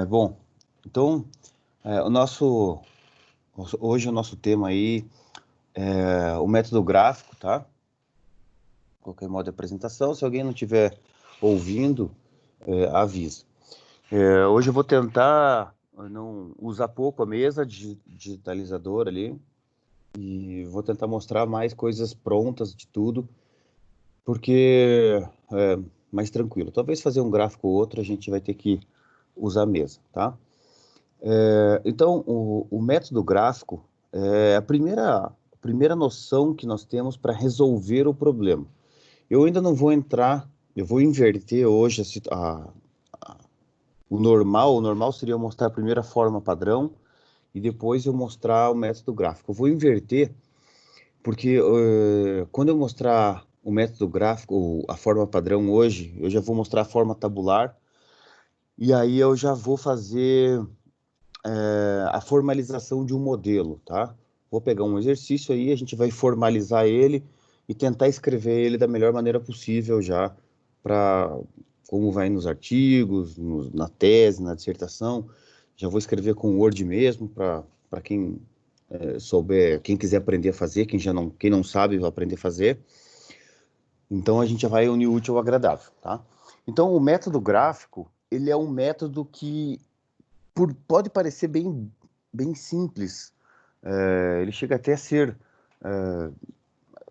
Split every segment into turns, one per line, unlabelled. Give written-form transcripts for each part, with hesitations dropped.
Bom, então, hoje o nosso tema aí é o método gráfico, tá? Coloquei modo de apresentação, se alguém não estiver ouvindo, avisa. Hoje eu vou tentar não usar pouco a mesa digitalizadora ali e vou tentar mostrar mais coisas prontas de tudo, porque é mais tranquilo. Talvez fazer um gráfico ou outro a gente vai ter que usar a mesa, tá? Então, o método gráfico é a primeira noção que nós temos para resolver o problema. Eu ainda não vou entrar, eu vou inverter hoje o normal seria eu mostrar a primeira forma padrão e depois eu mostrar o método gráfico. Eu vou inverter porque quando eu mostrar o método gráfico, a forma padrão hoje, eu já vou mostrar a forma tabular e aí eu já vou fazer a formalização de um modelo, tá? Vou pegar um exercício aí, a gente vai formalizar ele e tentar escrever ele da melhor maneira possível já para como vai nos artigos, na tese, na dissertação. Já vou escrever com Word mesmo para quem souber, quem quiser aprender a fazer, quem não sabe vai aprender a fazer. Então a gente já vai unir o útil ao agradável, tá? Então o método gráfico, ele é um método que pode parecer bem simples. Ele chega até a ser,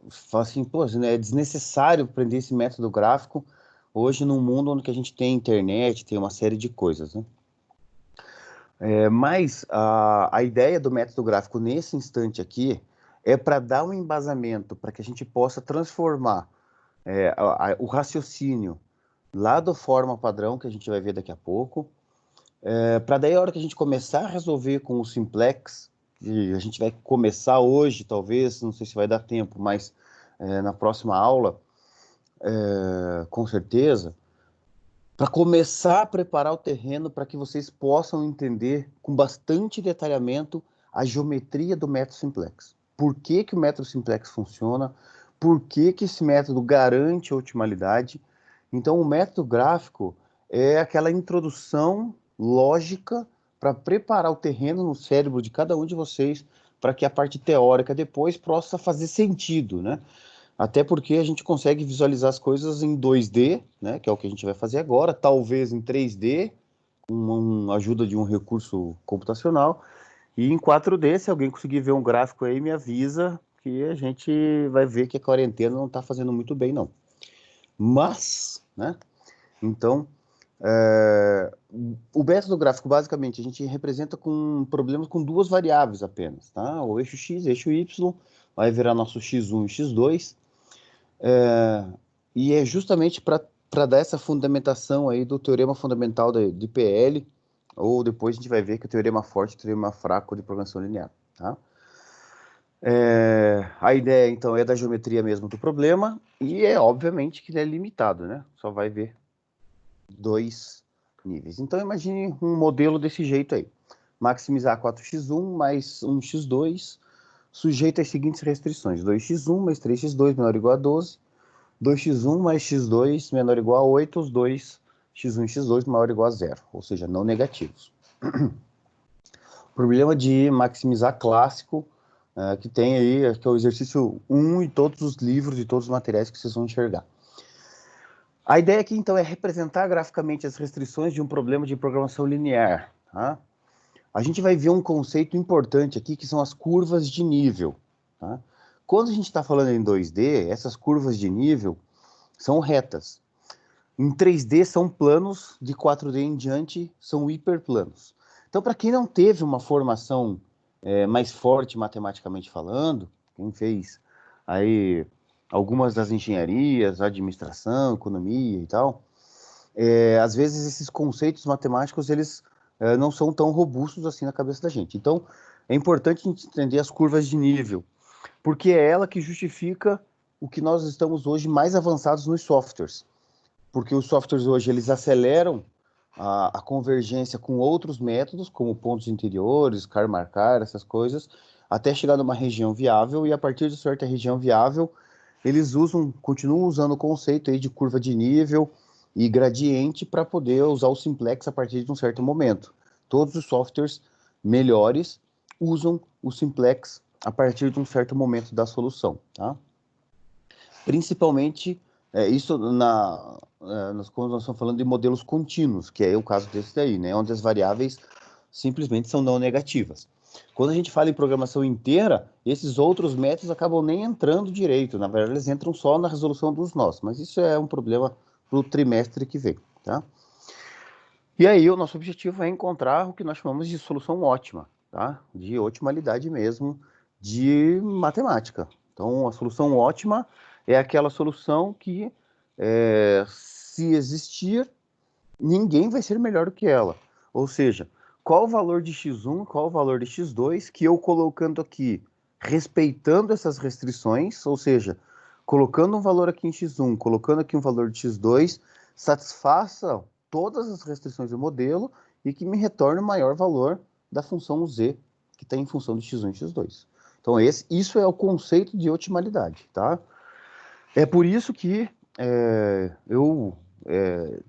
fala assim, pô, né, é desnecessário aprender esse método gráfico hoje num mundo onde que a gente tem internet, tem uma série de coisas, né? Mas a ideia do método gráfico nesse instante aqui é para dar um embasamento para que a gente possa transformar o raciocínio lá do forma padrão, que a gente vai ver daqui a pouco, para daí a hora que a gente começar a resolver com o simplex, que a gente vai começar hoje, talvez, não sei se vai dar tempo, mas na próxima aula, com certeza, para começar a preparar o terreno para que vocês possam entender com bastante detalhamento a geometria do método simplex. Por que que o método simplex funciona? Por que que esse método garante a otimalidade? Então, o método gráfico é aquela introdução lógica para preparar o terreno no cérebro de cada um de vocês para que a parte teórica depois possa fazer sentido, né? Até porque a gente consegue visualizar as coisas em 2D, né, que é o que a gente vai fazer agora, talvez em 3D, com a ajuda de um recurso computacional, e em 4D, se alguém conseguir ver um gráfico aí, me avisa que a gente vai ver que a quarentena não está fazendo muito bem, não. Mas, né, então, o método gráfico, basicamente, a gente representa com problemas com duas variáveis apenas, tá? O eixo x, eixo y, vai virar nosso x1 e x2, e é justamente para dar essa fundamentação aí do teorema fundamental de PL, ou depois a gente vai ver que o teorema forte e o teorema fraco de programação linear, tá? A ideia, então, é da geometria mesmo do problema, e obviamente que ele é limitado, né? Só vai ver dois níveis. Então, imagine um modelo desse jeito aí. Maximizar 4x1 mais 1x2, sujeito às seguintes restrições. 2x1 mais 3x2 menor ou igual a 12, 2x1 mais x2 menor ou igual a 8, os dois x1 e x2 maior ou igual a zero, ou seja, não negativos. Problema de maximizar clássico, que tem aí, que é o exercício 1 e todos os livros e todos os materiais que vocês vão enxergar. A ideia aqui, então, é representar graficamente as restrições de um problema de programação linear. Tá? A gente vai ver um conceito importante aqui, que são as curvas de nível. Tá? Quando a gente está falando em 2D, essas curvas de nível são retas. Em 3D são planos, de 4D em diante são hiperplanos. Então, para quem não teve uma formação mais forte matematicamente falando, quem fez aí algumas das engenharias, administração, economia e tal, às vezes esses conceitos matemáticos eles não são tão robustos assim na cabeça da gente. Então, é importante a gente entender as curvas de nível, porque é ela que justifica o que nós estamos hoje mais avançados nos softwares. Porque os softwares hoje eles aceleram a convergência com outros métodos, como pontos interiores, car-marcar, essas coisas, até chegar numa região viável, e a partir de certa região viável, eles continuam usando o conceito aí de curva de nível, e gradiente para poder usar o simplex a partir de um certo momento. Todos os softwares melhores usam o simplex a partir de um certo momento da solução, tá? Principalmente, isso quando nós estamos falando de modelos contínuos, que é o caso desse daí, né? Onde as variáveis simplesmente são não negativas. Quando a gente fala em programação inteira, esses outros métodos acabam nem entrando direito. Na verdade, eles entram só na resolução dos nós. Mas isso é um problema para o trimestre que vem, tá? E aí, o nosso objetivo é encontrar o que nós chamamos de solução ótima, tá? De otimalidade mesmo, de matemática. Então, a solução ótima é aquela solução que, se existir, ninguém vai ser melhor do que ela. Ou seja, qual o valor de x1, qual o valor de x2, que eu colocando aqui, respeitando essas restrições, ou seja, colocando um valor aqui em x1, colocando aqui um valor de x2, satisfaça todas as restrições do modelo e que me retorne o maior valor da função z, que está em função de x1 e x2. Então, isso é o conceito de otimalidade, tá? É por isso que eu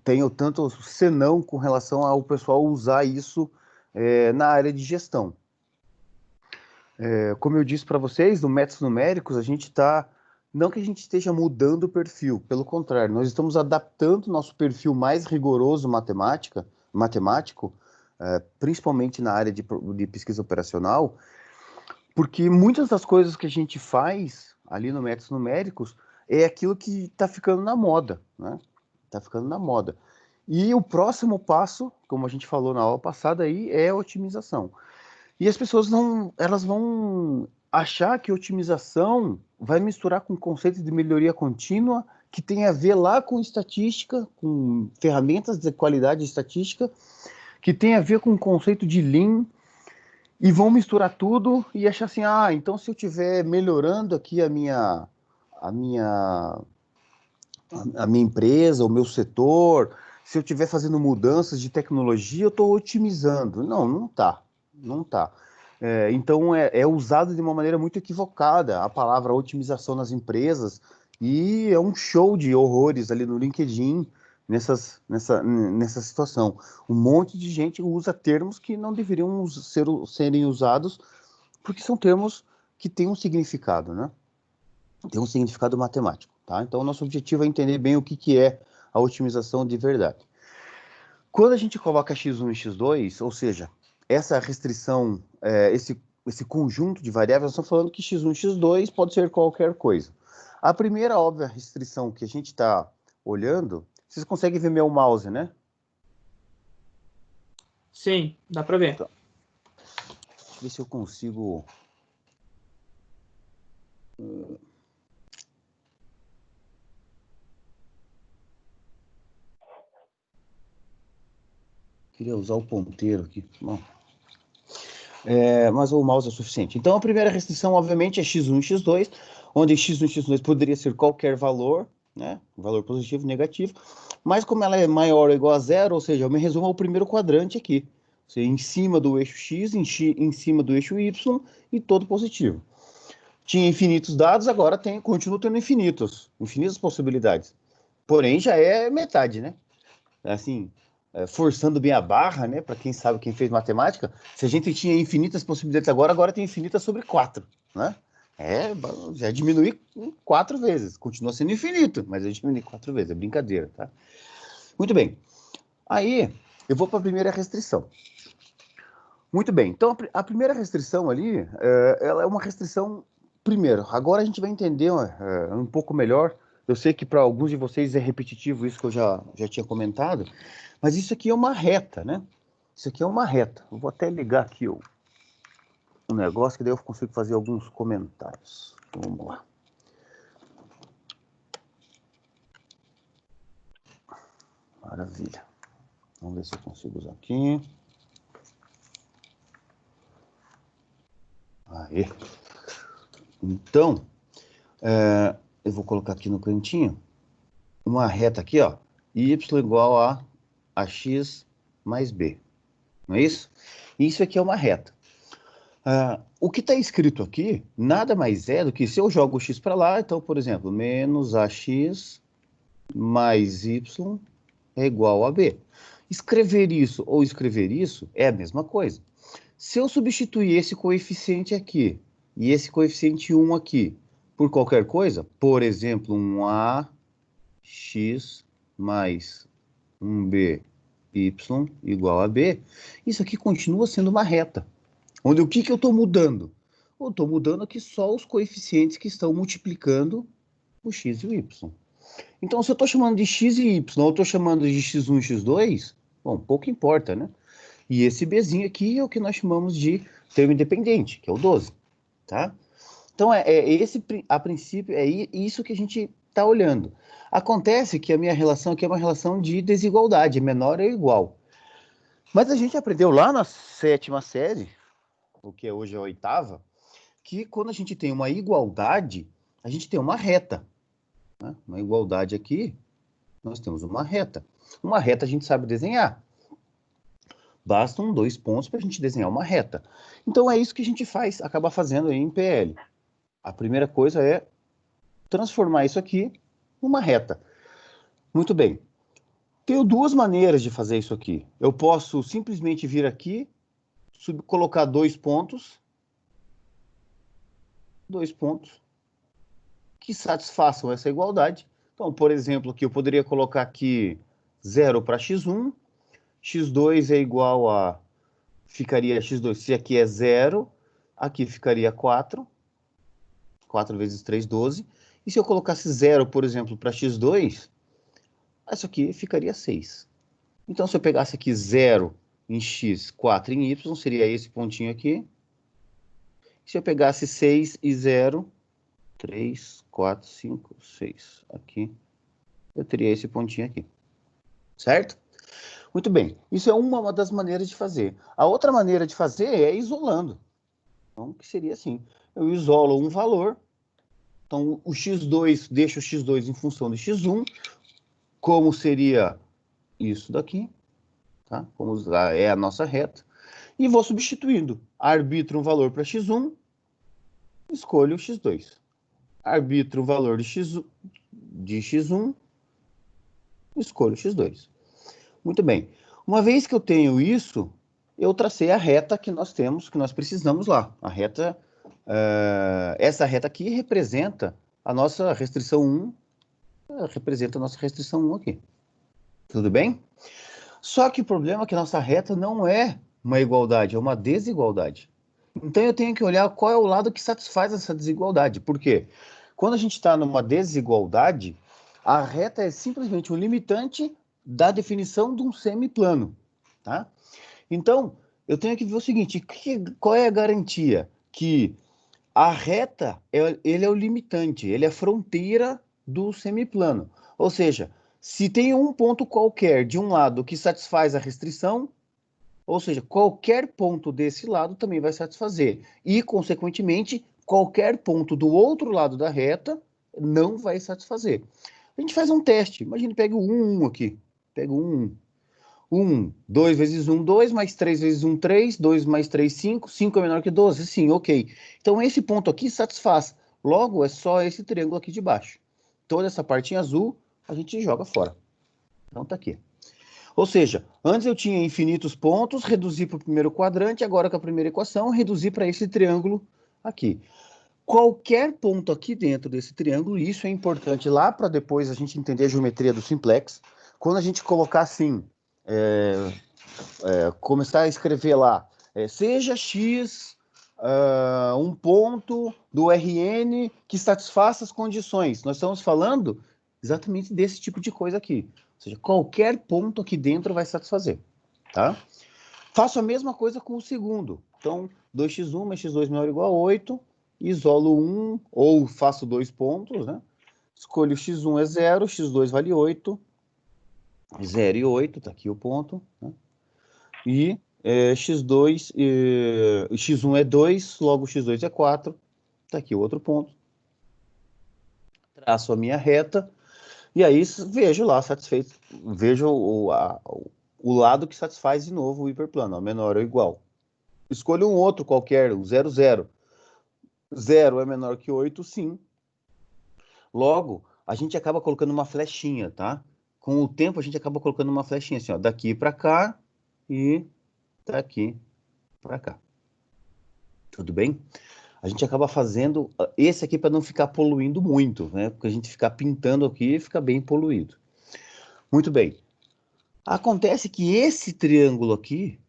tenho tanto senão com relação ao pessoal usar isso na área de gestão. Como eu disse para vocês, no métodos numéricos, a gente está... Não que a gente esteja mudando o perfil, pelo contrário, nós estamos adaptando o nosso perfil mais rigoroso matemático, principalmente na área de pesquisa operacional, porque muitas das coisas que a gente faz ali no métodos numéricos é aquilo que está ficando na moda, né? Está ficando na moda. E o próximo passo, como a gente falou na aula passada aí, é a otimização. E as pessoas elas vão achar que otimização vai misturar com o conceito de melhoria contínua, que tem a ver lá com estatística, com ferramentas de qualidade estatística, que tem a ver com o conceito de Lean, e vão misturar tudo e achar assim, então se eu estiver melhorando aqui a minha empresa, o meu setor, se eu estiver fazendo mudanças de tecnologia, eu estou otimizando. Não, não está. Não está. Então, é usado de uma maneira muito equivocada a palavra otimização nas empresas e é um show de horrores ali no LinkedIn nessa situação. Um monte de gente usa termos que não deveriam serem usados porque são termos que têm um significado, né? Tem um significado matemático, tá? Então, o nosso objetivo é entender bem o que é a otimização de verdade. Quando a gente coloca x1 e x2, ou seja, essa restrição, esse conjunto de variáveis, nós estamos falando que x1 e x2 pode ser qualquer coisa. A primeira óbvia restrição que a gente está olhando, vocês conseguem ver meu mouse, né?
Sim, dá para ver.
Então, deixa eu ver se eu consigo... Queria usar o ponteiro aqui. Bom. Mas o mouse é suficiente. Então, a primeira restrição, obviamente, é x1 e x2, onde x1 e x2 poderia ser qualquer valor, né? Valor positivo, negativo, mas como ela é maior ou igual a zero, ou seja, eu me resumo ao primeiro quadrante aqui. Ou seja, em cima do eixo x, em cima do eixo y e todo positivo. Tinha infinitos dados, agora continua tendo infinitas possibilidades. Porém, já é metade, né? Assim, forçando bem a barra, né? Para quem sabe, quem fez matemática, se a gente tinha infinitas possibilidades agora tem infinitas sobre 4, né? Já diminui 4 vezes. Continua sendo infinito, mas eu diminui 4 vezes. É brincadeira, tá? Muito bem. Aí, eu vou para a primeira restrição. Muito bem. Então, a primeira restrição ali, ela é uma restrição... Primeiro, agora a gente vai entender um pouco melhor. Eu sei que para alguns de vocês é repetitivo isso que eu já tinha comentado, mas isso aqui é uma reta, né? Isso aqui é uma reta. Eu vou até ligar aqui o negócio, que daí eu consigo fazer alguns comentários. Então, vamos lá. Maravilha. Vamos ver se eu consigo usar aqui. Aí. Então, eu vou colocar aqui no cantinho uma reta aqui, ó. Y igual a x mais b. Não é isso? Isso aqui é uma reta. O que está escrito aqui nada mais é do que se eu jogo o x para lá, então, por exemplo, menos ax mais y é igual a B. Escrever isso ou escrever isso é a mesma coisa. Se eu substituir esse coeficiente aqui e esse coeficiente 1 aqui por qualquer coisa, por exemplo, um AX mais um BY igual a B, isso aqui continua sendo uma reta. Onde o que eu estou mudando? Eu estou mudando aqui só os coeficientes que estão multiplicando o x e o y. Então, se eu estou chamando de x e y, ou estou chamando de x1 e x2, bom, pouco importa, né? E esse Bzinho aqui é o que nós chamamos de termo independente, que é o 12, tá? Então, a princípio, é isso que a gente está olhando. Acontece que a minha relação aqui é uma relação de desigualdade, menor ou igual. Mas a gente aprendeu lá na 7ª série, o que hoje é a 8ª, que quando a gente tem uma igualdade, a gente tem uma reta. Né? Uma igualdade aqui, nós temos uma reta. Uma reta a gente sabe desenhar. Bastam 2 pontos para a gente desenhar uma reta. Então é isso que a gente acaba fazendo aí em PL. A primeira coisa é transformar isso aqui numa reta. Muito bem. Tenho 2 maneiras de fazer isso aqui. Eu posso simplesmente vir aqui, colocar 2 pontos que satisfaçam essa igualdade. Então, por exemplo, aqui eu poderia colocar aqui 0 para x1, x2 é igual a, ficaria x2, se aqui é 0, aqui ficaria 4, 4 vezes 3, 12, e se eu colocasse 0, por exemplo, para x2, isso aqui ficaria 6. Então, se eu pegasse aqui 0 em x, 4 em y, seria esse pontinho aqui. Se eu pegasse 6 e 0, 3, 4, 5, 6, aqui, eu teria esse pontinho aqui. Certo? Muito bem. Isso é uma das maneiras de fazer. A outra maneira de fazer é isolando. Então, que seria assim. Eu isolo um valor. Então, o x2, deixo o x2 em função de x1, como seria isso daqui, tá? Como é a nossa reta. E vou substituindo. Arbitro um valor para x1, escolho o x2. Arbitro o valor de x1, escolho o x2. Muito bem. Uma vez que eu tenho isso, eu tracei a reta que nós temos, que nós precisamos lá. A reta, essa reta aqui representa a nossa restrição 1, representa a nossa restrição 1 aqui. Tudo bem? Só que o problema é que a nossa reta não é uma igualdade, é uma desigualdade. Então eu tenho que olhar qual é o lado que satisfaz essa desigualdade. Por quê? Quando a gente está numa desigualdade, a reta é simplesmente um limitante da definição de um semiplano, tá? Então, eu tenho que ver o seguinte, qual é a garantia? Que a reta, ele é o limitante, ele é a fronteira do semiplano. Ou seja, se tem um ponto qualquer de um lado que satisfaz a restrição, ou seja, qualquer ponto desse lado também vai satisfazer. E, consequentemente, qualquer ponto do outro lado da reta não vai satisfazer. A gente faz um teste. Imagina, pega o 1, 1 aqui. Pega o 1, 1. 2 vezes 1, 2, mais 3 vezes 1, 3, 2 mais 3, 5. 5 é menor que 12? Sim, ok. Então, esse ponto aqui satisfaz. Logo, é só esse triângulo aqui de baixo. Toda essa parte em azul, a gente joga fora. Então, tá aqui. Ou seja, antes eu tinha infinitos pontos, reduzi para o primeiro quadrante, agora com a primeira equação, reduzi para esse triângulo aqui. Qualquer ponto aqui dentro desse triângulo, isso é importante lá para depois a gente entender a geometria do simplex. Quando a gente colocar assim, começar a escrever lá, seja x um ponto do Rn que satisfaça as condições. Nós estamos falando exatamente desse tipo de coisa aqui. Ou seja, qualquer ponto aqui dentro vai satisfazer, tá? Faço a mesma coisa com o segundo. Então, 2x1 mais x2 menor ou igual a 8, isolo 1, ou faço 2 pontos, né? Escolho x1 é 0, x2 vale 8, 0 e 8, tá aqui o ponto, né? E x2, x1 é 2, logo x2 é 4, tá aqui o outro ponto. Traço a minha reta, e aí vejo lá, satisfeito, vejo o lado que satisfaz de novo o hiperplano, menor ou igual. Escolho um outro qualquer, o 0, 0. 0 é menor que 8, sim. Logo, a gente acaba colocando uma flechinha, tá? com o tempo, a gente acaba colocando uma flechinha assim, ó, daqui para cá e daqui para cá. Tudo bem? A gente acaba fazendo esse aqui para não ficar poluindo muito, né? Porque a gente ficar pintando aqui fica bem poluído. Muito bem. Acontece que esse triângulo aqui,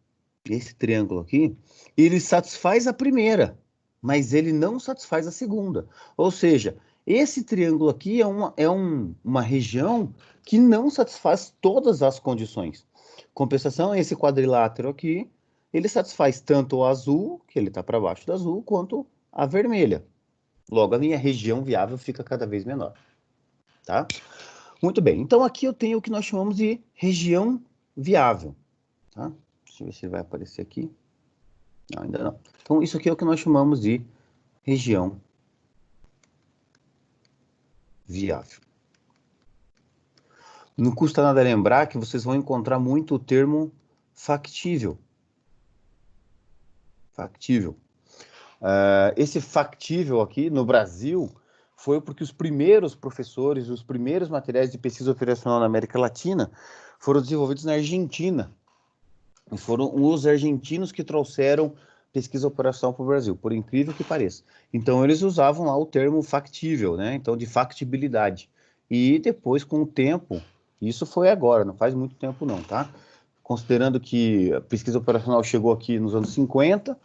ele satisfaz a primeira, mas ele não satisfaz a segunda. Ou seja, esse triângulo aqui é uma região que não satisfaz todas as condições. Compensação, esse quadrilátero aqui, ele satisfaz tanto o azul, que ele está para baixo do azul, quanto a vermelha. Logo, a minha região viável fica cada vez menor. Tá? Muito bem. Então, aqui eu tenho o que nós chamamos de região viável. Tá? Deixa eu ver se vai aparecer aqui. Não, ainda não. Então, isso aqui é o que nós chamamos de região viável. Não custa nada lembrar que vocês vão encontrar muito o termo factível. Factível. Esse factível aqui, no Brasil, foi porque os primeiros professores, os primeiros materiais de pesquisa operacional na América Latina foram desenvolvidos na Argentina. E foram os argentinos que trouxeram pesquisa operacional para o Brasil, por incrível que pareça. Então, eles usavam lá o termo factível, né? Então, de factibilidade. E depois, com o tempo, isso foi agora, não faz muito tempo não, tá? Considerando que a pesquisa operacional chegou aqui nos anos 50,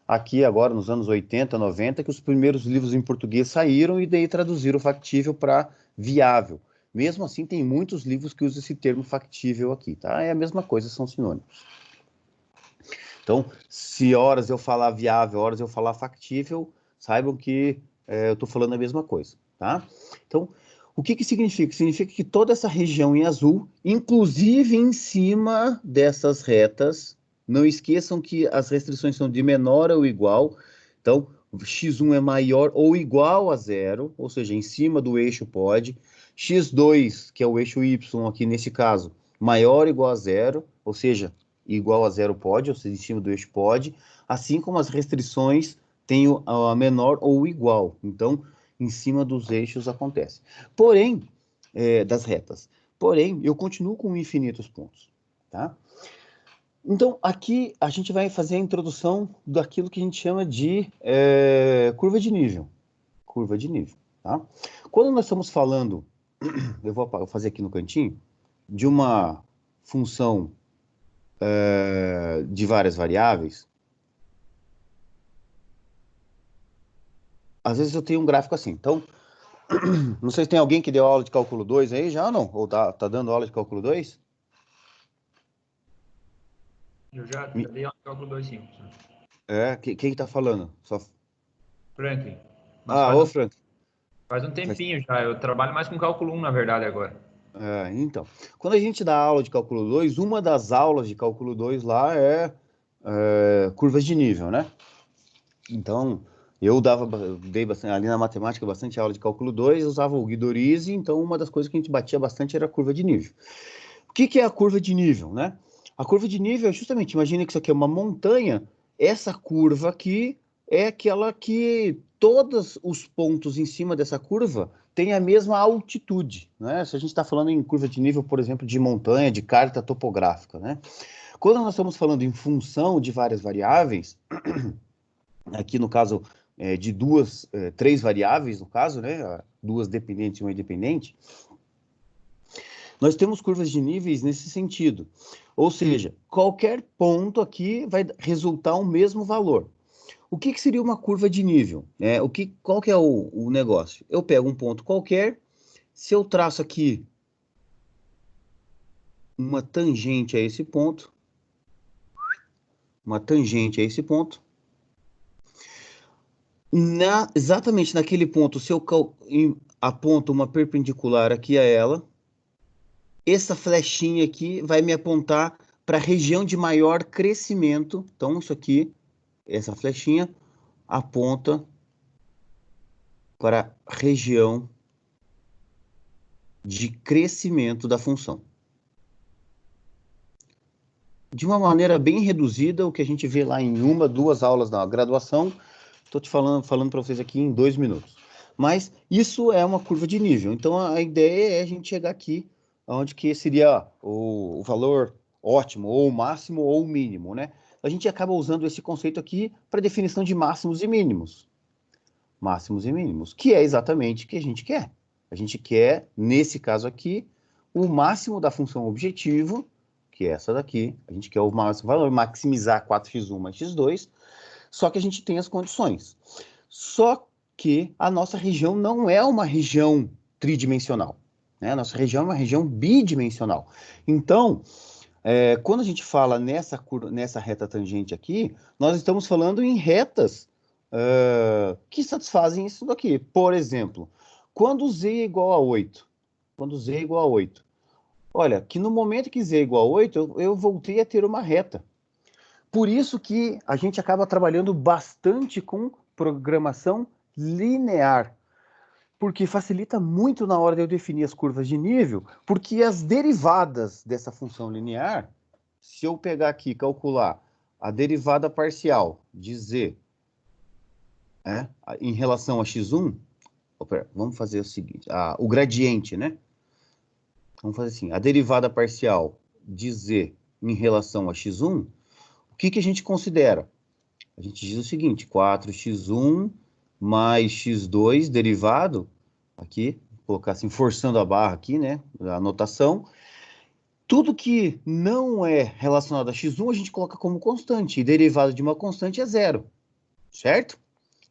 aqui agora nos anos 80, 90, que os primeiros livros em português saíram e daí traduziram o factível para viável. Mesmo assim, tem muitos livros que usam esse termo factível aqui, tá? É a mesma coisa, são sinônimos. Então, se horas eu falar viável, horas eu falar factível, saibam que eu estou falando a mesma coisa, tá? Então, o que significa? Significa que toda essa região em azul, inclusive em cima dessas retas, não esqueçam que as restrições são de menor ou igual, então, x1 é maior ou igual a zero, ou seja, em cima do eixo pode, x2, que é o eixo y aqui nesse caso, maior ou igual a zero, ou seja, igual a zero pode, ou seja, em cima do eixo pode, assim como as restrições têm a menor ou igual. Então, em cima dos eixos acontece. Porém, das retas. Porém, eu continuo com infinitos pontos, tá? Então, aqui a gente vai fazer a introdução daquilo que a gente chama de curva de nível. Curva de nível, tá? Quando nós estamos falando, eu vou fazer aqui no cantinho, de uma função de várias variáveis, às vezes eu tenho um gráfico assim. Então, não sei se tem alguém que deu aula de cálculo 2 aí já ou não? Ou tá dando aula de cálculo 2?
Eu já dei aula de cálculo 2, sim.
Quem tá falando?
Franklin. Mas
Ô Frank.
faz um tempinho já. Eu trabalho mais com cálculo 1, na verdade, agora.
Então, quando a gente dá aula de cálculo 2, uma das aulas de cálculo 2 lá é curvas de nível, né? Então, eu dei bastante, ali na matemática, bastante aula de cálculo 2, usava o Guidorizi, então uma das coisas que a gente batia bastante era a curva de nível. O que é a curva de nível, né? A curva de nível é justamente, imagina que isso aqui é uma montanha, essa curva aqui é aquela que todos os pontos em cima dessa curva têm a mesma altitude, né? Se a gente está falando em curva de nível, por exemplo, de montanha, de carta topográfica, né? Quando nós estamos falando em função de várias variáveis, aqui no caso de três variáveis, no caso, né? Duas dependentes e uma independente, nós temos curvas de níveis nesse sentido. Ou seja, qualquer ponto aqui vai resultar o mesmo valor. O que seria uma curva de nível? Qual que é o negócio? Eu pego um ponto qualquer, se eu traço aqui uma tangente a esse ponto, exatamente naquele ponto, se eu aponto uma perpendicular aqui a ela, essa flechinha aqui vai me apontar para a região de maior crescimento. Então, isso aqui, essa flechinha, aponta para a região de crescimento da função. De uma maneira bem reduzida, o que a gente vê lá em uma, duas aulas da graduação, estou te falando para vocês aqui em 2 minutos. Mas isso é uma curva de nível. Então, a ideia é a gente chegar aqui onde que seria o valor ótimo, ou o máximo, ou o mínimo, né? A gente acaba usando esse conceito aqui para definição de máximos e mínimos. Máximos e mínimos, que é exatamente o que a gente quer. A gente quer, nesse caso aqui, o máximo da função objetivo, que é essa daqui. A gente quer o máximo valor, maximizar 4x1 mais x2, só que a gente tem as condições. Só que a nossa região não é uma região tridimensional, né? A nossa região é uma região bidimensional. Então, quando a gente fala nessa reta tangente aqui, nós estamos falando em retas que satisfazem isso daqui. Por exemplo, quando z é igual a 8, quando z é igual a 8, olha, que no momento que z é igual a 8, eu voltei a ter uma reta. Por isso que a gente acaba trabalhando bastante com programação linear, porque facilita muito na hora de eu definir as curvas de nível, porque as derivadas dessa função linear, se eu pegar aqui e calcular a derivada parcial de z em relação a x1, vamos fazer o seguinte, o gradiente, né? Vamos fazer assim, a derivada parcial de z em relação a x1, o que que a gente considera? A gente diz o seguinte, 4x1 mais x2 derivado, aqui, vou colocar assim, forçando a barra aqui, né, a notação, tudo que não é relacionado a x1 a gente coloca como constante, e derivada de uma constante é zero, certo?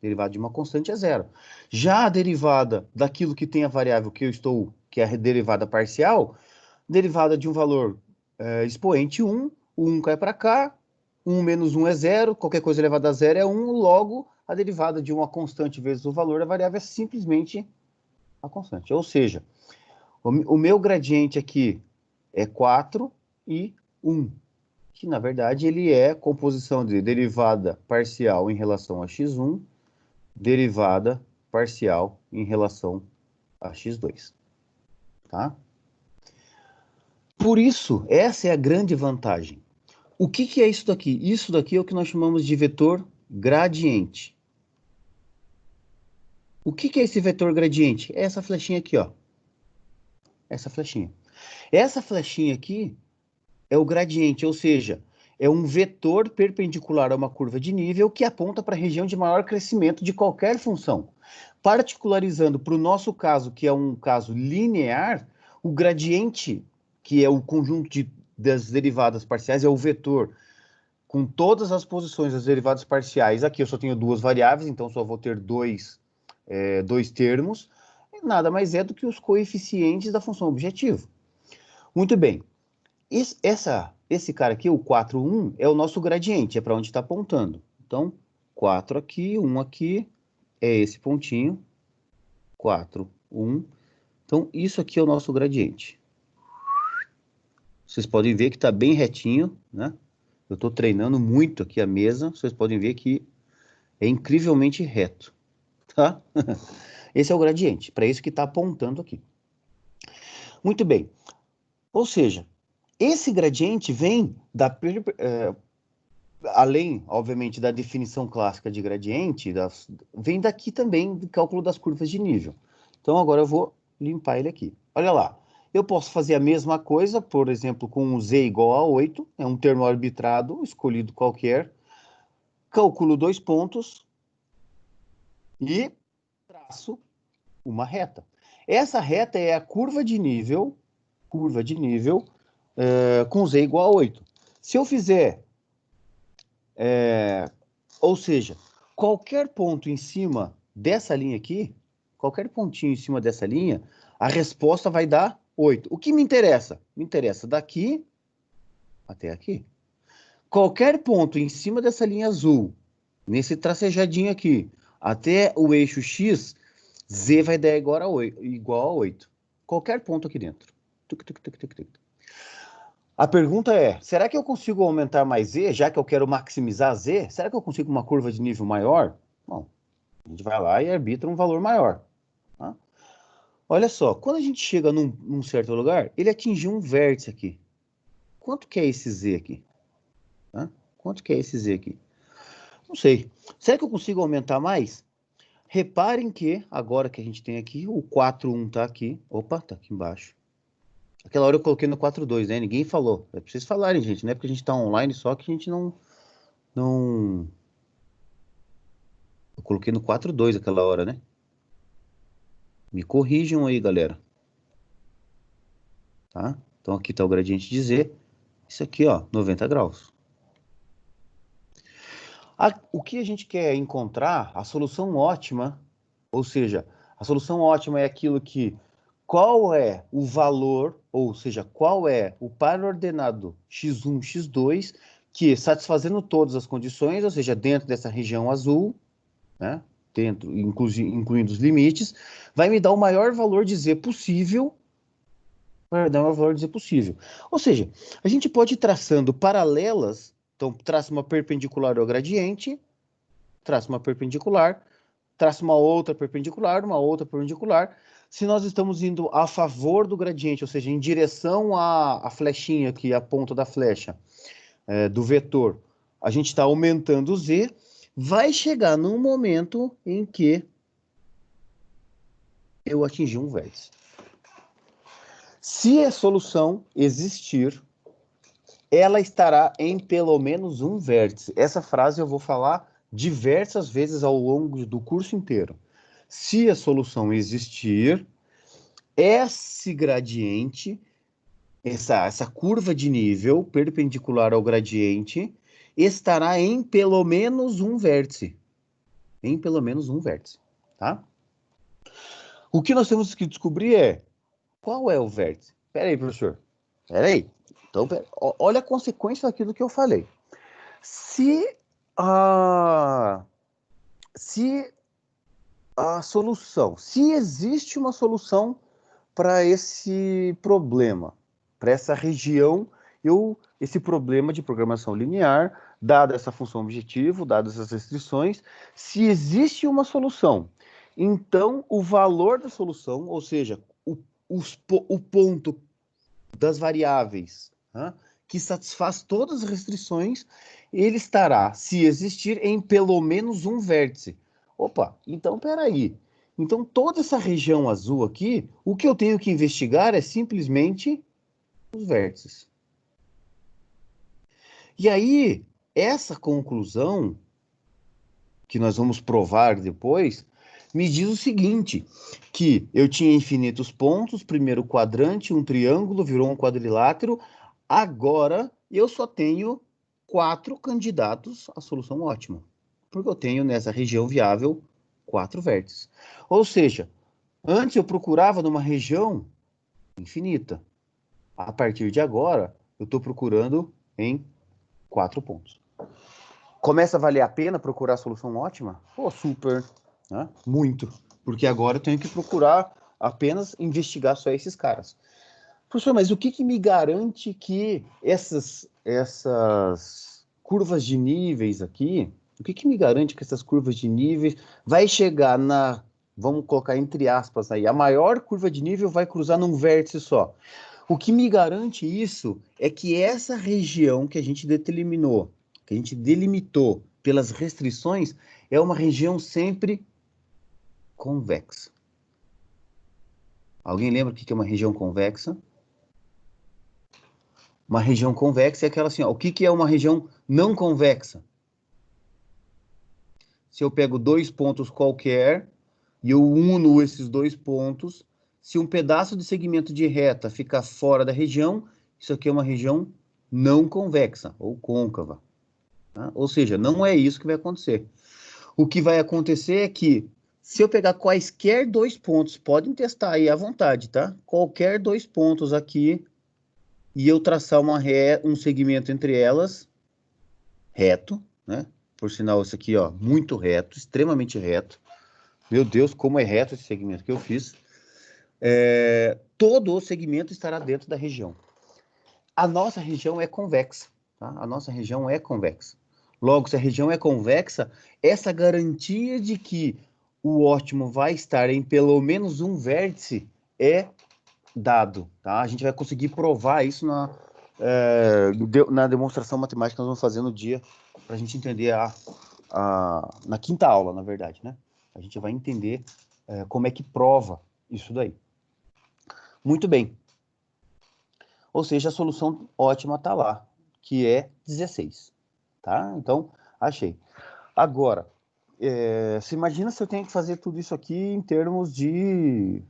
Derivada de uma constante é zero. Já a derivada daquilo que tem a variável que é a derivada parcial, derivada de um valor expoente 1, o 1 cai para cá, 1 menos 1 é zero, qualquer coisa elevada a zero é 1, logo a derivada de uma constante vezes o valor da variável é simplesmente a constante. Ou seja, o meu gradiente aqui é 4 e 1, que na verdade ele é composição de derivada parcial em relação a x1, derivada parcial em relação a x2, tá? Por isso, essa é a grande vantagem. O que que é isso daqui? Isso daqui é o que nós chamamos de vetor gradiente. O que que é esse vetor gradiente? É essa flechinha aqui, ó. Essa flechinha. Essa flechinha aqui é o gradiente, ou seja, é um vetor perpendicular a uma curva de nível que aponta para a região de maior crescimento de qualquer função. Particularizando para o nosso caso, que é um caso linear, o gradiente, que é o conjunto das derivadas parciais, é o vetor com todas as posições das derivadas parciais. Aqui eu só tenho duas variáveis, então só vou ter dois termos. Nada mais é do que os coeficientes da função objetivo. Muito bem. Esse cara aqui, o 4, 1, é o nosso gradiente, é para onde está apontando. Então, 4 aqui, 1 aqui, é esse pontinho. 4, 1. Então, isso aqui é o nosso gradiente. Vocês podem ver que está bem retinho, né? Eu estou treinando muito aqui a mesa, vocês podem ver que é incrivelmente reto, tá? Esse é o gradiente, para isso que está apontando aqui. Muito bem. Ou seja, esse gradiente vem além, obviamente, da definição clássica de gradiente, vem daqui também do cálculo das curvas de nível. Então, agora eu vou limpar ele aqui. Olha lá, eu posso fazer a mesma coisa, por exemplo, com o z igual a 8, é um termo arbitrado, escolhido qualquer, calculo 2 pontos e traço uma reta. Essa reta é a curva de nível com z igual a 8. Se eu fizer, ou seja, qualquer ponto em cima dessa linha aqui, qualquer pontinho em cima dessa linha, a resposta vai dar 8. O que me interessa? Me interessa daqui até aqui. Qualquer ponto em cima dessa linha azul, nesse tracejadinho aqui, até o eixo X, Z vai dar igual a 8. Qualquer ponto aqui dentro. A pergunta é, será que eu consigo aumentar mais Z, já que eu quero maximizar Z? Será que eu consigo uma curva de nível maior? Bom, a gente vai lá e arbitra um valor maior. Tá? Olha só, quando a gente chega num certo lugar, ele atingiu um vértice aqui. Quanto que é esse Z aqui? Tá? Quanto que é esse Z aqui? Não sei. Será que eu consigo aumentar mais? Reparem que, agora que a gente tem aqui, o 4,1 está aqui. Opa, está aqui embaixo. Aquela hora eu coloquei no 4.2, né? Ninguém falou. É pra vocês falarem, gente. Não é porque a gente tá online, só que a gente não... Eu coloquei no 4.2 aquela hora, né? Me corrijam aí, galera. Tá? Então aqui tá o gradiente de Z. Isso aqui, ó, 90 graus. O que a gente quer encontrar, a solução ótima, ou seja, a solução ótima é aquilo que, qual é o valor, ou seja, qual é o par ordenado x1, x2, que satisfazendo todas as condições, ou seja, dentro dessa região azul, né, dentro, incluindo os limites, vai me dar o maior valor de Z possível, vai dar o maior valor de Z possível. Ou seja, a gente pode ir traçando paralelas, então traça uma perpendicular ao gradiente, traça uma perpendicular, traça uma outra perpendicular. Se nós estamos indo a favor do gradiente, ou seja, em direção à flechinha aqui, a ponta da flecha, do vetor, a gente está aumentando o Z, vai chegar num momento em que eu atingi um vértice. Se a solução existir, ela estará em pelo menos um vértice. Essa frase eu vou falar diversas vezes ao longo do curso inteiro. Se a solução existir, esse gradiente, essa curva de nível perpendicular ao gradiente, estará em pelo menos um vértice. Em pelo menos um vértice, tá? O que nós temos que descobrir é qual é o vértice. Espera aí, professor. Espera aí. Então, olha a consequência daquilo que eu falei. Se a solução, se existe uma solução para esse problema, para essa região, esse problema de programação linear, dada essa função objetivo, dadas essas restrições, se existe uma solução, então o valor da solução, ou seja, o ponto das variáveis, né, que satisfaz todas as restrições, ele estará, se existir, em pelo menos um vértice. Opa, então peraí. Então toda essa região azul aqui, o que eu tenho que investigar é simplesmente os vértices. E aí, essa conclusão, que nós vamos provar depois, me diz o seguinte, que eu tinha infinitos pontos, primeiro quadrante, um triângulo, virou um quadrilátero, agora eu só tenho 4 candidatos à solução ótima, porque eu tenho nessa região viável 4 vértices. Ou seja, antes eu procurava numa região infinita. A partir de agora, eu estou procurando em 4 pontos. Começa a valer a pena procurar a solução ótima? Pô, super, né? Muito. Porque agora eu tenho que procurar apenas investigar só esses caras. Professor, mas o que me garante que essas curvas de níveis aqui, o que me garante que essas curvas de níveis vai chegar na, vamos colocar entre aspas aí, a maior curva de nível vai cruzar num vértice só? O que me garante isso é que essa região que a gente determinou, que a gente delimitou pelas restrições, é uma região sempre convexa. Alguém lembra o que é uma região convexa? Uma região convexa é aquela assim, ó, o que é uma região não convexa? Se eu pego 2 pontos qualquer e eu uno esses 2 pontos, se um pedaço de segmento de reta ficar fora da região, isso aqui é uma região não convexa ou côncava. Tá? Ou seja, não é isso que vai acontecer. O que vai acontecer é que, se eu pegar quaisquer 2 pontos, podem testar aí à vontade, tá? Qualquer 2 pontos aqui, e eu traçar um segmento entre elas, reto, né? Por sinal, isso aqui, ó, muito reto, extremamente reto. Meu Deus, como é reto esse segmento que eu fiz. Todo o segmento estará dentro da região. A nossa região é convexa, tá? A nossa região é convexa. Logo, se a região é convexa, essa garantia de que o ótimo vai estar em pelo menos um vértice é dado, tá? A gente vai conseguir provar isso na demonstração matemática que nós vamos fazer no dia, para a gente entender na quinta aula, na verdade, né? A gente vai entender como é que prova isso daí. Muito bem. Ou seja, a solução ótima está lá, que é 16. Tá? Então, achei. Agora, você imagina se eu tenho que fazer tudo isso aqui em termos de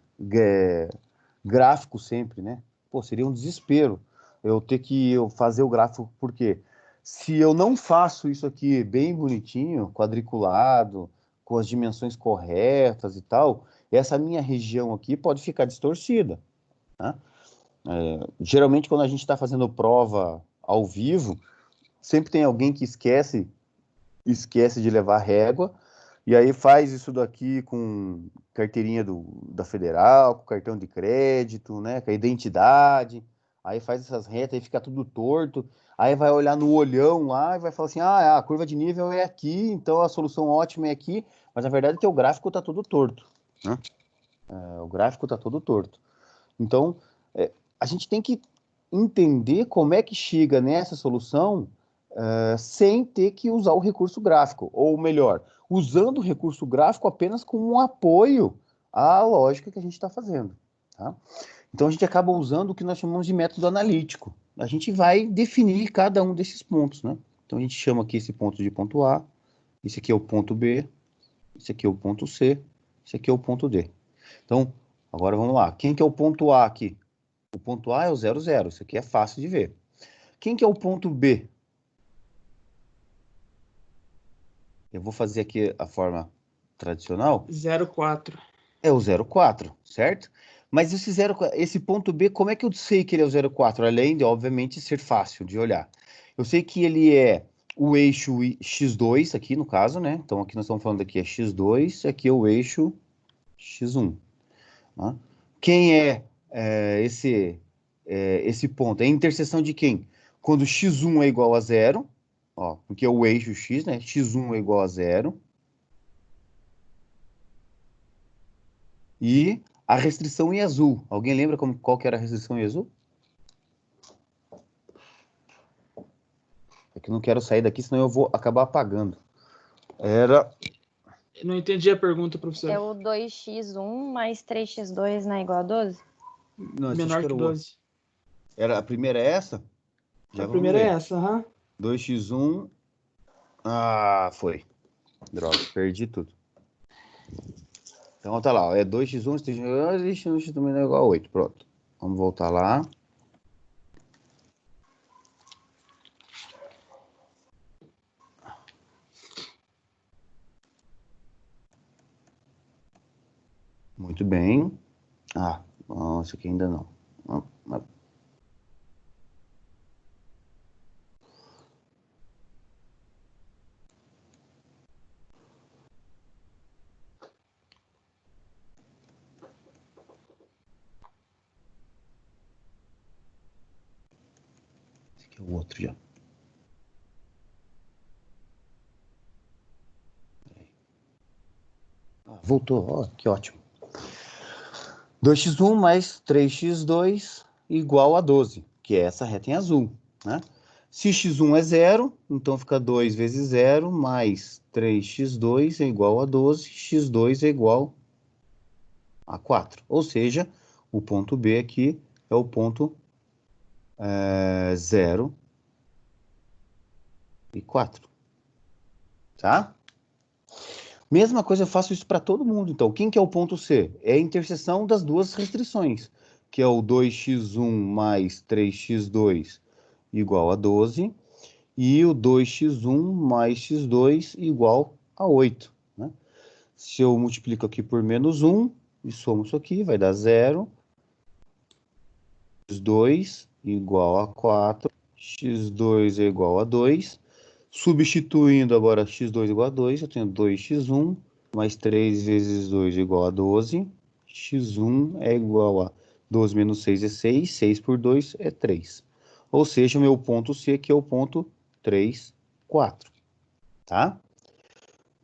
gráfico sempre, né? Pô, seria um desespero eu ter que fazer o gráfico, porque se eu não faço isso aqui bem bonitinho, quadriculado, com as dimensões corretas e tal, essa minha região aqui pode ficar distorcida, né? Geralmente, quando a gente está fazendo prova ao vivo, sempre tem alguém que esquece de levar régua, e aí faz isso daqui com carteirinha da Federal, com cartão de crédito, né, com a identidade, aí faz essas retas e fica tudo torto, aí vai olhar no olhão lá e vai falar assim, a curva de nível é aqui, então a solução ótima é aqui, mas na verdade é que o gráfico está todo torto, né? O gráfico está todo torto. Então, a gente tem que entender como é que chega nessa solução sem ter que usar o recurso gráfico, ou melhor, usando o recurso gráfico apenas como um apoio à lógica que a gente está fazendo. Tá? Então a gente acaba usando o que nós chamamos de método analítico. A gente vai definir cada um desses pontos, né? Então a gente chama aqui esse ponto de ponto A, esse aqui é o ponto B, esse aqui é o ponto C, esse aqui é o ponto D. Então, agora vamos lá. Quem que é o ponto A aqui? O ponto A é o 0, 0. Isso aqui é fácil de ver. Quem que é o ponto B? Eu vou fazer aqui a forma tradicional.
0,4.
É o 0,4, certo? Mas esse ponto B, como é que eu sei que ele é o 0,4? Além de, obviamente, ser fácil de olhar. Eu sei que ele é o eixo x2, aqui no caso, né? Então, aqui nós estamos falando aqui é x2, aqui é o eixo x1. Tá? Quem esse ponto? É a interseção de quem? Quando x1 é igual a 0, ó, porque é o eixo x, né? x1 é igual a 0. E a restrição em azul. Alguém lembra qual que era a restrição em azul? É que eu não quero sair daqui, senão eu vou acabar apagando. Era...
Eu não entendi a pergunta, professor.
É o 2x1 mais 3x2 não é igual a 12?
Não,
Menor que 12.
A primeira é essa? Já
A
vamos
primeira
ver.
é essa, aham.
2x1. Ah, foi. Droga, perdi tudo. Então tá lá, ó, é 2x1, 3x1, x também não é igual a 8. Pronto. Vamos voltar lá. Muito bem. Ah, não, isso aqui ainda não. Esse aqui é o outro já. Voltou, ó, que ótimo. 2x1 mais 3x2 igual a 12, que é essa reta em azul, né? Se x1 é 0, então fica 2 vezes 0 mais 3x2 é igual a 12, x2 é igual a 4. Ou seja, o ponto B aqui é o ponto 0 e 4. Tá? Mesma coisa, eu faço isso para todo mundo. Então, quem que é o ponto C? É a interseção das duas restrições, que é o 2x1 mais 3x2 igual a 12, e o 2x1 mais x2 igual a 8. Né? Se eu multiplico aqui por menos 1, e somo isso aqui, vai dar 0. x2 igual a 4, x2 é igual a 2. Substituindo agora x2 igual a 2, eu tenho 2x1 mais 3 vezes 2 igual a 12. x1 é igual a 12 menos 6 é 6, 6 por 2 é 3. Ou seja, o meu ponto C aqui é o ponto 3, 4. Tá?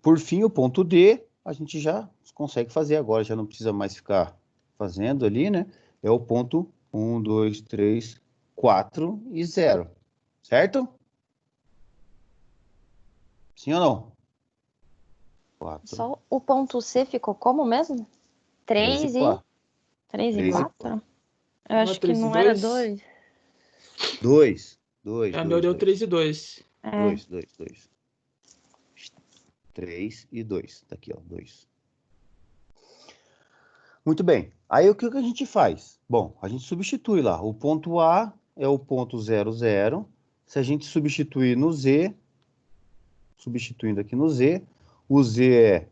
Por fim, o ponto D, a gente já consegue fazer agora, já não precisa mais ficar fazendo ali, né? É o ponto 1, 2, 3, 4 e 0. Certo? Sim ou não? 4.
Só o ponto C ficou como mesmo? 3 e 4?
3 e 4.
Eu
Não é
acho que
3 e
não era
2?
2.
2. 2,
É, meu deu 3 e 2.
2, 2, 2. 3 e 2. Tá aqui, ó, 2. Muito bem. Aí o que a gente faz? Bom, a gente substitui lá. O ponto A é o ponto 0, 0. Se a gente substituir no Z, substituindo aqui no Z, o Z é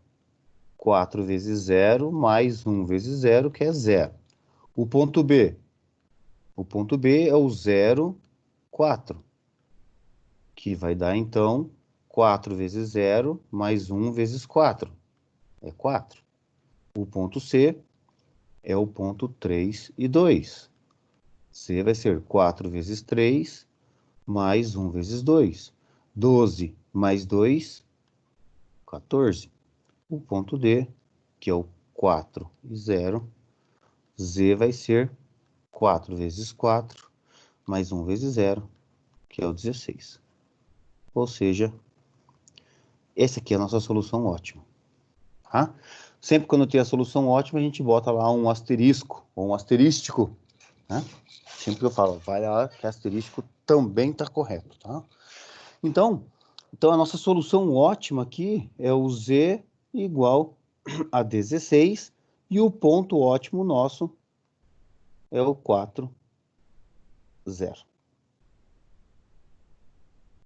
4 vezes 0 mais 1 vezes 0, que é 0. O ponto B é o 0, 4, que vai dar, então, 4 vezes 0 mais 1 vezes 4, é 4. O ponto C é o ponto 3 e 2. C vai ser 4 vezes 3 mais 1 vezes 2. 12 mais 2, 14. O ponto D, que é o 4 e 0. Z vai ser 4 vezes 4 mais 1 vezes 0, que é o 16. Ou seja, essa aqui é a nossa solução ótima. Tá? Sempre quando tem a solução ótima, a gente bota lá um asterisco ou um asterístico. Né? Sempre que eu falo, vai lá que asterístico também está correto. Tá? Então, a nossa solução ótima aqui é o Z igual a 16 e o ponto ótimo nosso é o 4, 0.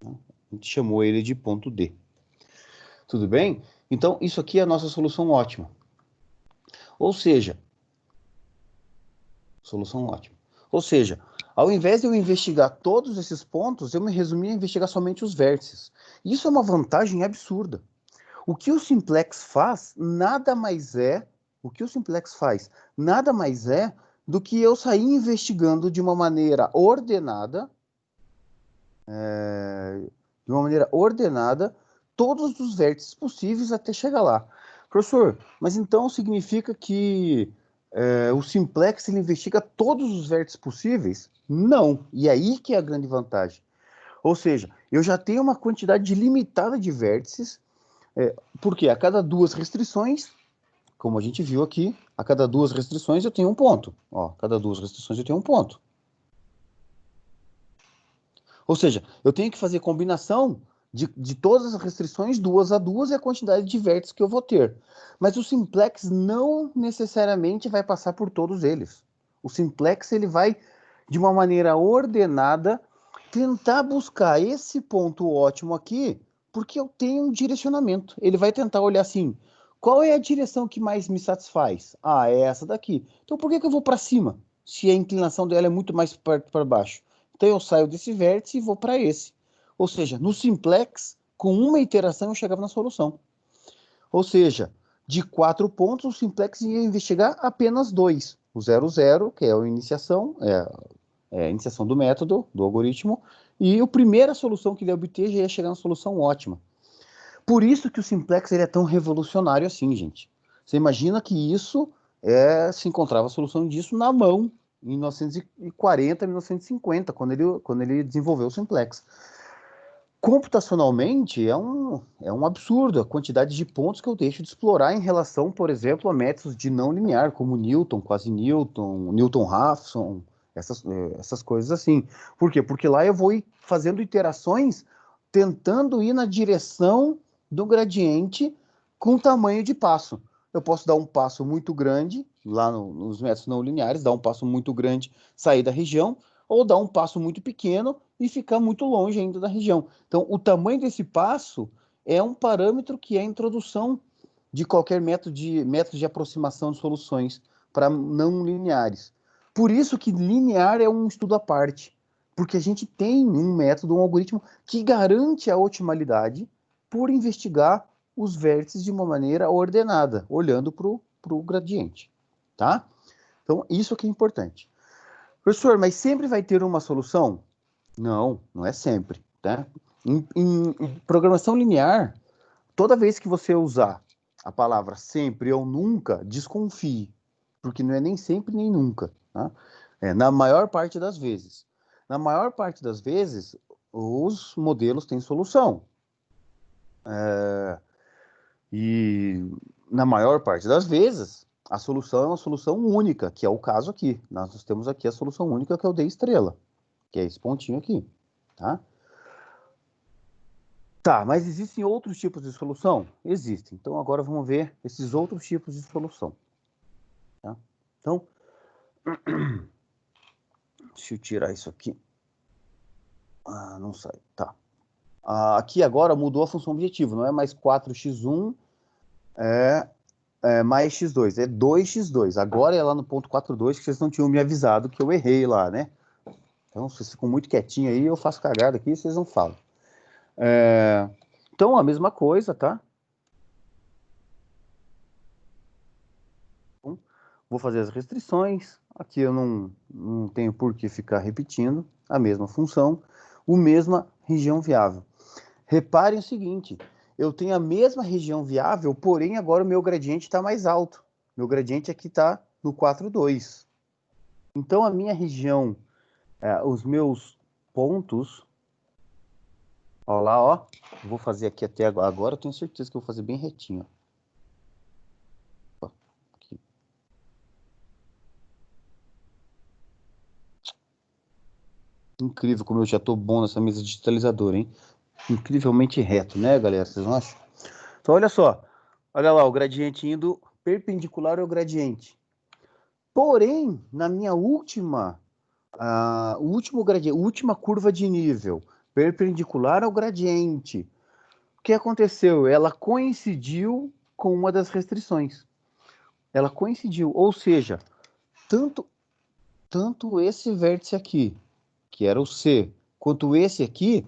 A gente chamou ele de ponto D. Tudo bem? Então, isso aqui é a nossa solução ótima. Ou seja, solução ótima. Ou seja, ao invés de eu investigar todos esses pontos, eu me resumi a investigar somente os vértices. Isso é uma vantagem absurda. O que o simplex faz nada mais é do que eu sair investigando de uma maneira ordenada, todos os vértices possíveis até chegar lá. Professor, mas então significa que o simplex ele investiga todos os vértices possíveis? Não. E aí que é a grande vantagem. Ou seja, eu já tenho uma quantidade limitada de vértices, porque a cada 2 restrições, como a gente viu aqui, a cada 2 restrições eu tenho um ponto. Ó, cada 2 restrições eu tenho um ponto. Ou seja, eu tenho que fazer combinação de todas as restrições, 2 a 2, é a quantidade de vértices que eu vou ter. Mas o simplex não necessariamente vai passar por todos eles. O simplex ele vai, de uma maneira ordenada, tentar buscar esse ponto ótimo aqui, porque eu tenho um direcionamento. Ele vai tentar olhar assim, qual é a direção que mais me satisfaz? Ah, é essa daqui. Então por que eu vou para cima, se a inclinação dela é muito mais para baixo? Então eu saio desse vértice e vou para esse. Ou seja, no simplex, com uma iteração eu chegava na solução. Ou seja, de 4 pontos, o simplex ia investigar apenas 2. O 0, 0, que é a iniciação, a iniciação do método, do algoritmo, e a primeira solução que ele ia obter já ia chegar na solução ótima. Por isso que o simplex ele é tão revolucionário assim, gente. Você imagina que isso se encontrava a solução disso na mão em 1940, 1950, quando ele desenvolveu o simplex. Computacionalmente, é um absurdo a quantidade de pontos que eu deixo de explorar em relação, por exemplo, a métodos de não linear, como Newton, quasi-Newton, Newton-Raphson, essas coisas assim. Por quê? Porque lá eu vou ir fazendo iterações, tentando ir na direção do gradiente com tamanho de passo. Eu posso dar um passo muito grande, lá nos métodos não lineares, dar um passo muito grande, sair da região, ou dar um passo muito pequeno e ficar muito longe ainda da região. Então, o tamanho desse passo é um parâmetro que é a introdução de qualquer método de aproximação de soluções para não lineares. Por isso que linear é um estudo à parte, porque a gente tem um método, um algoritmo que garante a otimalidade por investigar os vértices de uma maneira ordenada, olhando para o gradiente, tá? Então, isso que é importante. Professor, mas sempre vai ter uma solução? Não, não é sempre, tá? Em programação linear, toda vez que você usar a palavra sempre ou nunca, desconfie, porque não é nem sempre nem nunca, tá? Na maior parte das vezes. Na maior parte das vezes, os modelos têm solução. E na maior parte das vezes, a solução é uma solução única, que é o caso aqui. Nós temos aqui a solução única, que é o D estrela. que é esse pontinho aqui, tá? Tá, mas existem outros tipos de solução? Existem. Então, agora vamos ver esses outros tipos de solução. Tá? Então, deixa eu tirar isso aqui. Ah, não sai. Tá. Aqui agora mudou a função objetivo. Não é mais 4x1 mais x2. É 2x2. Agora é lá no ponto 42 que vocês não tinham me avisado que eu errei lá, né? Então, vocês ficam muito quietinhos aí, eu faço cagada aqui e vocês não falam. Então, a mesma coisa, tá? Então, vou fazer as restrições. Aqui eu não tenho por que ficar repetindo a mesma função, a mesma região viável. Reparem o seguinte, eu tenho a mesma região viável, porém agora o meu gradiente está mais alto. Meu gradiente aqui está no 4,2. Então, a minha região, os meus pontos... Olha lá, ó. Vou fazer aqui até agora. Agora eu tenho certeza que eu vou fazer bem retinho. Ó, aqui. Incrível como eu já tô bom nessa mesa digitalizadora, hein? Incrivelmente reto, né, galera? Vocês não acham? Então, olha só. Olha lá, o gradiente indo perpendicular ao gradiente. Porém, na minha última curva de nível, perpendicular ao gradiente, o que aconteceu? Ela coincidiu com uma das restrições. Ela coincidiu, ou seja, tanto esse vértice aqui, que era o C, quanto esse aqui,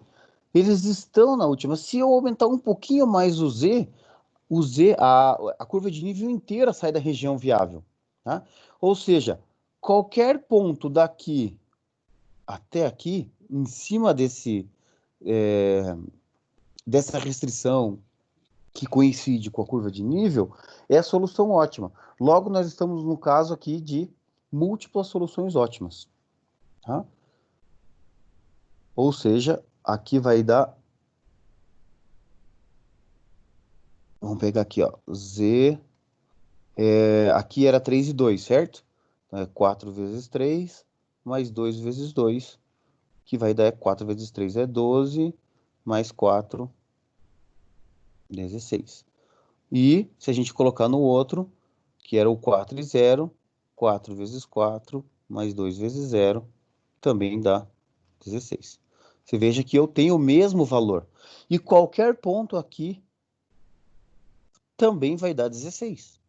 eles estão na última. Se eu aumentar um pouquinho mais o Z, a curva de nível inteira sai da região viável. Tá? Ou seja, qualquer ponto daqui até aqui, em cima dessa restrição que coincide com a curva de nível, é a solução ótima. Logo, nós estamos no caso aqui de múltiplas soluções ótimas. Tá? Ou seja, aqui vai dar... Vamos pegar aqui, ó. Z... aqui era 3 e 2, certo? Então, é 4 vezes 3, mais 2 vezes 2, que vai dar 4 vezes 3 é 12, mais 4, 16. E se a gente colocar no outro, que era o 4 e 0, 4 vezes 4, mais 2 vezes 0, também dá 16. Você veja que eu tenho o mesmo valor. E qualquer ponto aqui também vai dar 16.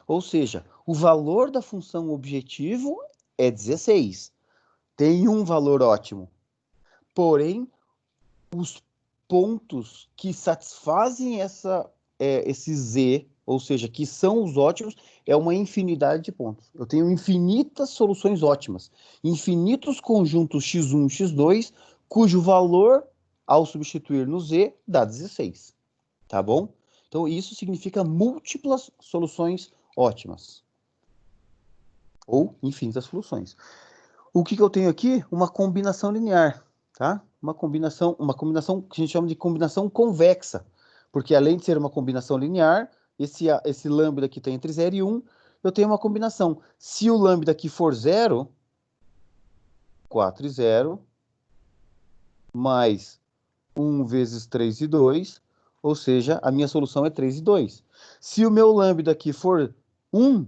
Ou seja, o valor da função objetivo é 16. Tem um valor ótimo. Porém, os pontos que satisfazem esse Z, ou seja, que são os ótimos, é uma infinidade de pontos. Eu tenho infinitas soluções ótimas, infinitos conjuntos x1 e x2, cujo valor, ao substituir no Z, dá 16. Tá bom? Então, isso significa múltiplas soluções ótimas. Ou infinitas soluções. O que eu tenho aqui? Uma combinação linear, tá? Uma combinação que a gente chama de combinação convexa, porque além de ser uma combinação linear, esse lambda aqui está entre 0 e 1, eu tenho uma combinação. Se o lambda aqui for 0, 4 e 0, mais 1 vezes 3 e 2, ou seja, a minha solução é 3 e 2. Se o meu lambda aqui for 1,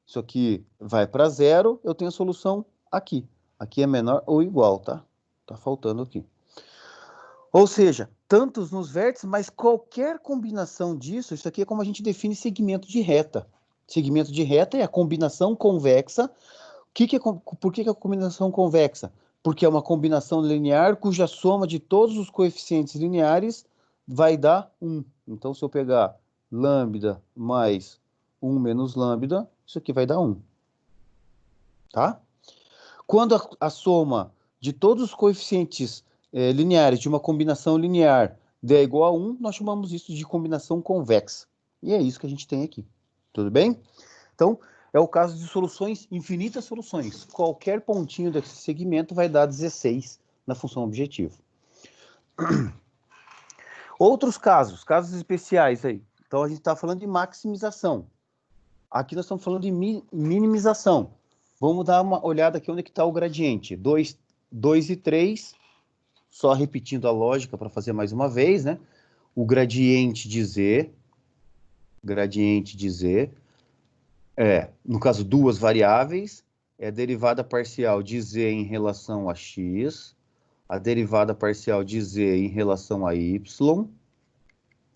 isso aqui vai para 0, eu tenho a solução aqui. Aqui é menor ou igual, tá? Tá faltando aqui. Ou seja, tantos nos vértices, mas qualquer combinação disso, isso aqui é como a gente define segmento de reta. Segmento de reta é a combinação convexa. Por que é a combinação convexa? Porque é uma combinação linear cuja soma de todos os coeficientes lineares vai dar 1. Então, se eu pegar lambda mais 1 menos lambda, isso aqui vai dar 1. Tá? Quando a soma de todos os coeficientes lineares de uma combinação linear der igual a 1, nós chamamos isso de combinação convexa. E é isso que a gente tem aqui. Tudo bem? Então, é o caso de soluções, infinitas soluções. Qualquer pontinho desse segmento vai dar 16 na função objetivo. Outros casos especiais aí. Então, a gente está falando de maximização. Aqui nós estamos falando de minimização. Vamos dar uma olhada aqui onde está o gradiente. 2 2 e 3, só repetindo a lógica para fazer mais uma vez, né? O gradiente de Z no caso, duas variáveis, é a derivada parcial de Z em relação a X, a derivada parcial de Z em relação a Y,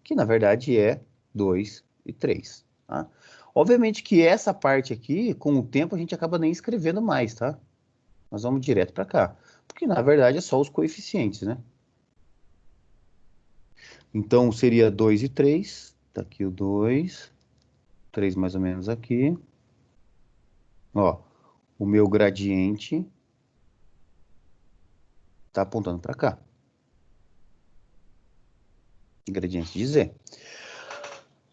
que na verdade é 2 e 3, tá? Obviamente que essa parte aqui, com o tempo, a gente acaba nem escrevendo mais, tá? Nós vamos direto para cá, porque na verdade é só os coeficientes, né? Então seria 2 e 3, tá aqui o 2, 3 mais ou menos aqui. Ó, o meu gradiente está apontando para cá. Gradiente de Z.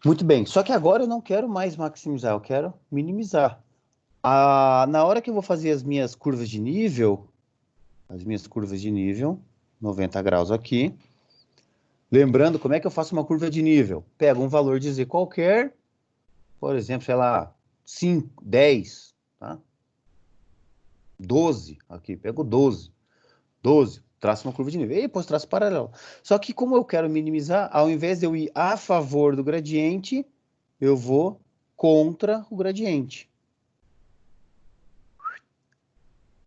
Muito bem, só que agora eu não quero mais maximizar, eu quero minimizar. Na hora que eu vou fazer as minhas curvas de nível, 90 graus aqui, lembrando como é que eu faço uma curva de nível. Pego um valor de Z qualquer, por exemplo, sei lá, 5, 10, tá? 12, aqui, pego 12, traço uma curva de nível, e depois traço paralelo. Só que como eu quero minimizar, ao invés de eu ir a favor do gradiente, eu vou contra o gradiente.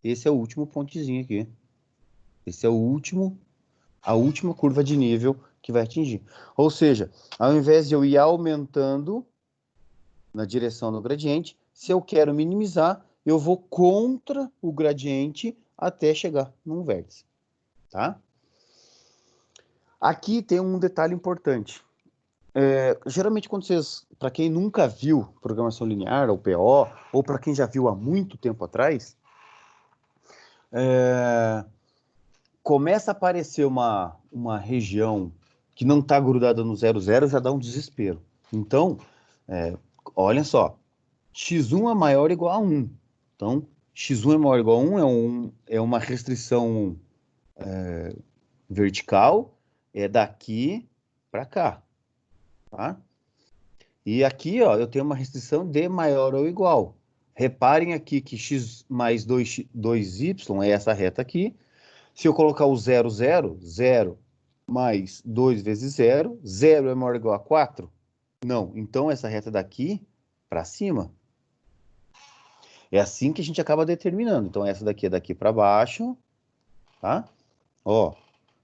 Esse é o último pontezinho aqui. Esse é a última curva de nível que vai atingir. Ou seja, ao invés de eu ir aumentando na direção do gradiente, se eu quero minimizar, eu vou contra o gradiente até chegar num vértice, tá? Aqui tem um detalhe importante. Geralmente, para quem nunca viu programação linear, ou PO, ou para quem já viu há muito tempo atrás, começa a aparecer uma região que não está grudada no 0, 0, já dá um desespero. Então, olha só, x1 é maior ou igual a 1. Então, x1 é maior ou igual a 1 é uma restrição vertical, é daqui para cá, tá? E aqui, ó, eu tenho uma restrição de maior ou igual. Reparem aqui que x mais 2y é essa reta aqui. Se eu colocar o 0, 0, 0 mais 2 vezes 0, 0 é maior ou igual a 4? Não. Então, essa reta daqui para cima. É assim que a gente acaba determinando. Então, essa daqui é daqui para baixo, tá? Ó,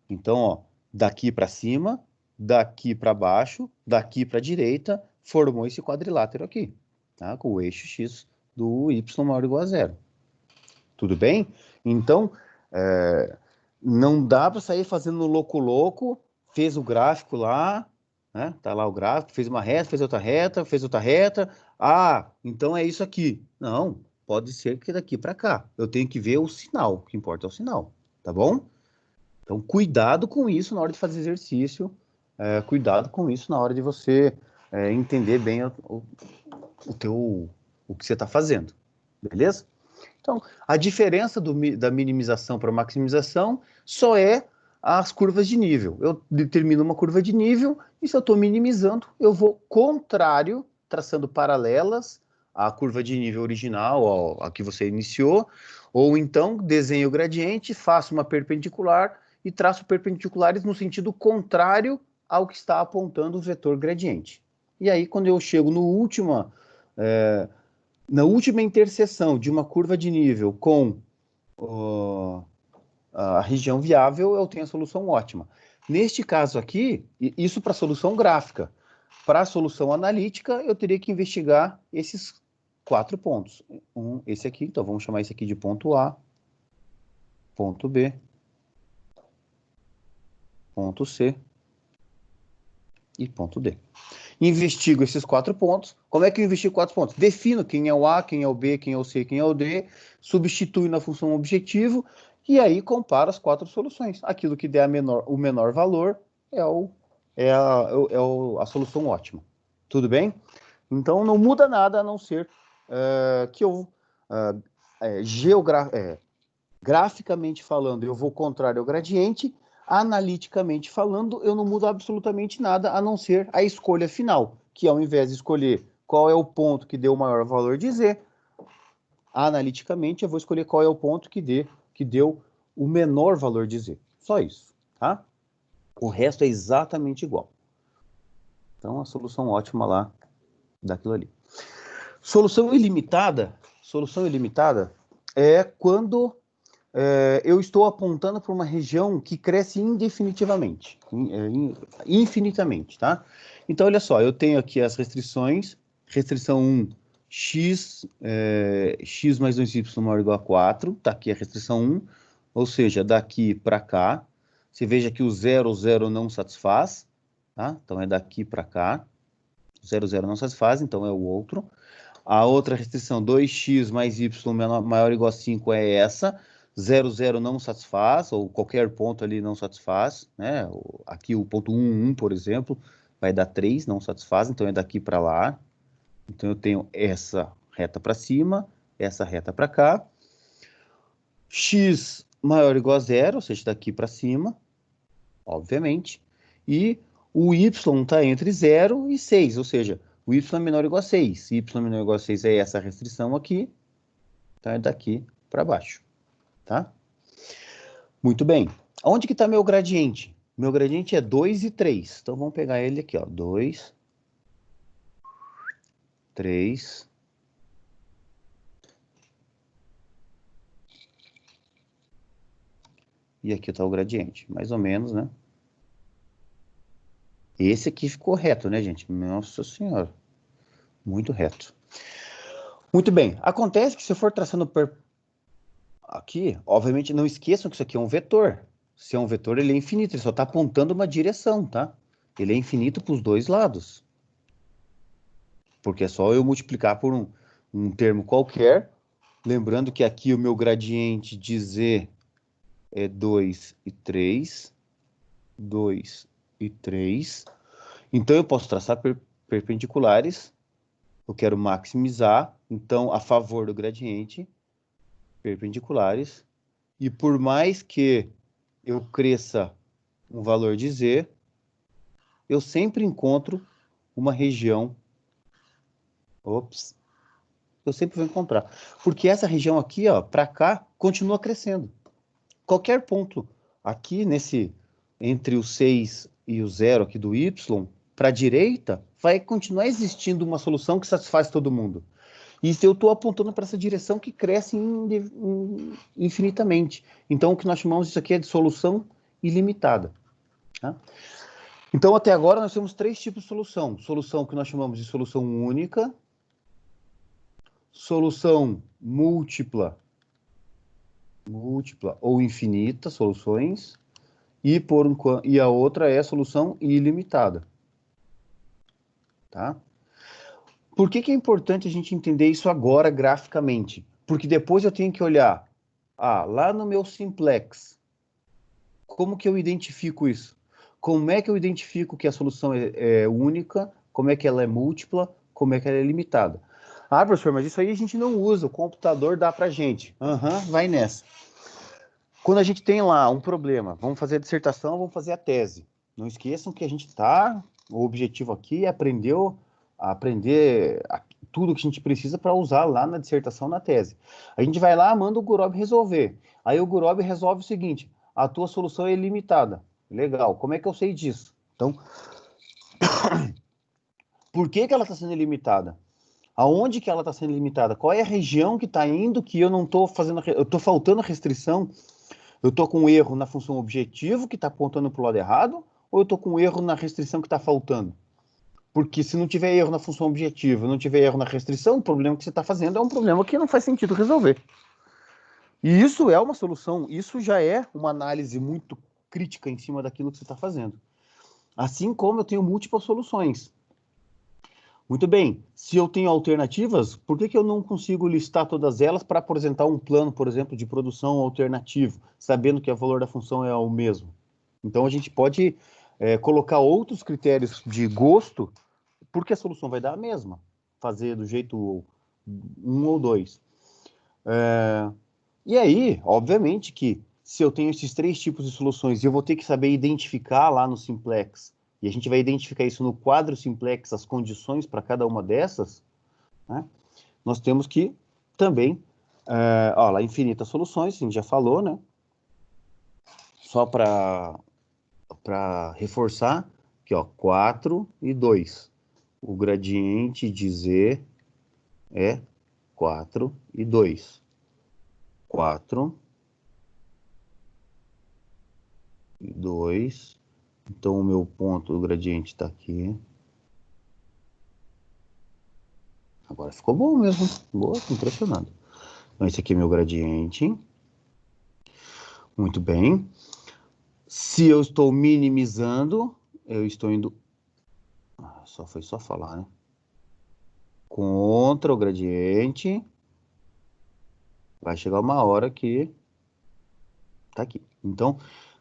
então, ó, daqui para cima, daqui para baixo, daqui para a direita, formou esse quadrilátero aqui, tá? Com o eixo x do y maior ou igual a 0. Tudo bem? Então, não dá para sair fazendo louco, fez o gráfico lá, né? Tá lá o gráfico, fez uma reta, fez outra reta, então é isso aqui. Não, pode ser que daqui para cá. Eu tenho que ver o sinal, o que importa é o sinal, tá bom? Então, cuidado com isso na hora de fazer exercício, cuidado com isso na hora de você entender bem o que você está fazendo, beleza? Então, a diferença da minimização para a maximização só é as curvas de nível. Eu determino uma curva de nível e se eu estou minimizando, eu vou contrário, traçando paralelas à curva de nível original, a que você iniciou, ou então desenho o gradiente, faço uma perpendicular e traço perpendiculares no sentido contrário ao que está apontando o vetor gradiente. E aí, quando eu chego na última interseção de uma curva de nível com a região viável, eu tenho a solução ótima. Neste caso aqui, isso para a solução gráfica. Para a solução analítica, eu teria que investigar esses 4 pontos. Esse aqui, então vamos chamar esse aqui de ponto A, ponto B, ponto C e ponto D. Investigo esses 4 pontos. Como é que eu investigo 4 pontos? Defino quem é o A, quem é o B, quem é o C, quem é o D, substituo na função objetivo e aí comparo as 4 soluções. Aquilo que der o menor valor é a solução ótima. Tudo bem? Então não muda nada a não ser que eu graficamente falando, eu vou contrário ao gradiente. Analiticamente falando, eu não mudo absolutamente nada, a não ser a escolha final, que ao invés de escolher qual é o ponto que deu o maior valor de Z, analiticamente eu vou escolher qual é o ponto que deu o menor valor de z. Só isso, tá? O resto é exatamente igual. Então, a solução ótima lá daquilo ali. Solução ilimitada é quando eu estou apontando para uma região que cresce indefinitivamente, infinitamente, tá? Então, olha só, eu tenho aqui as restrições. Restrição 1, x mais 2y maior ou igual a 4. Tá aqui a restrição 1, ou seja, daqui para cá. Você veja que o 0 não satisfaz, tá? Então, é daqui para cá. 0 não satisfaz, então é o outro. A outra restrição, 2x mais y maior ou igual a 5, é essa. 0 não satisfaz, ou qualquer ponto ali não satisfaz, né? Aqui o ponto 1, por exemplo, vai dar 3, não satisfaz, então é daqui para lá. Então eu tenho essa reta para cima, essa reta para cá. X maior ou igual a 0, ou seja, daqui para cima, obviamente. E o y está entre 0 e 6, ou seja, o y é menor ou igual a 6. Y menor ou igual a 6 é essa restrição aqui, então é daqui para baixo, tá? Muito bem. Onde que está meu gradiente? Meu gradiente é 2 e 3. Então vamos pegar ele aqui, ó. 2, 3. E aqui está o gradiente, mais ou menos, né? Esse aqui ficou reto, né, gente? Nossa Senhora. Muito reto. Muito bem. Acontece que se eu for traçando aqui, obviamente, não esqueçam que isso aqui é um vetor. Se é um vetor, ele é infinito. Ele só está apontando uma direção, tá? Ele é infinito para os dois lados. Porque é só eu multiplicar por um termo qualquer. Lembrando que aqui o meu gradiente de z é 2 e 3. 2 e 3. Então, eu posso traçar perpendiculares. Eu quero maximizar. Então, a favor do gradiente, perpendiculares. E por mais que eu cresça um valor de z, eu sempre encontro uma região. Eu sempre vou encontrar. Porque essa região aqui, ó, para cá, continua crescendo. Qualquer ponto aqui entre o 6 e o 0 aqui do y, para a direita, vai continuar existindo uma solução que satisfaz todo mundo. E eu estou apontando para essa direção que cresce infinitamente. Então, o que nós chamamos isso aqui é de solução ilimitada. Tá? Então, até agora, nós temos 3 tipos de solução. Solução que nós chamamos de solução única, solução múltipla ou infinita, soluções, e a outra é a solução ilimitada. Tá? Por que é importante a gente entender isso agora graficamente? Porque depois eu tenho que olhar, lá no meu simplex, como que eu identifico isso? Como é que eu identifico que a solução é única? Como é que ela é múltipla? Como é que ela é limitada? Professor, mas isso aí a gente não usa, o computador dá pra gente. Vai nessa. Quando a gente tem lá um problema, vamos fazer a dissertação, vamos fazer a tese. Não esqueçam que o objetivo aqui é aprender tudo que a gente precisa para usar lá na dissertação, na tese. A gente vai lá, manda o Gurob resolver. Aí o Gurob resolve o seguinte: a tua solução é ilimitada. Legal, como é que eu sei disso? Então, por que ela está sendo ilimitada? Aonde que ela está sendo limitada? Qual é a região que está indo que eu não estou fazendo... Eu estou faltando restrição? Eu estou com um erro na função objetivo que está apontando para o lado errado? Ou eu estou com um erro na restrição que está faltando? Porque se não tiver erro na função objetiva, não tiver erro na restrição, o problema que você está fazendo é um problema que não faz sentido resolver. E isso é uma solução, isso já é uma análise muito crítica em cima daquilo que você está fazendo. Assim como eu tenho múltiplas soluções. Muito bem, se eu tenho alternativas, por que eu não consigo listar todas elas para apresentar um plano, por exemplo, de produção alternativo, sabendo que o valor da função é o mesmo? Então, a gente pode colocar outros critérios de gosto, porque a solução vai dar a mesma, fazer do jeito 1 ou 2. E aí, obviamente que se eu tenho esses 3 tipos de soluções e eu vou ter que saber identificar lá no simplex, e a gente vai identificar isso no quadro simplex, as condições para cada uma dessas, né? Nós temos que também, lá infinitas soluções, a gente já falou, né? só para reforçar, aqui, ó, 4 e 2. O gradiente de Z é 4 e 2. 4 e 2. Então, o meu ponto do gradiente está aqui. Agora ficou bom mesmo. Boa, tô impressionado. Então, esse aqui é meu gradiente. Muito bem. Se eu estou minimizando, eu estou indo... Foi só falar, né? Contra o gradiente. Vai chegar uma hora que... Tá aqui. Então,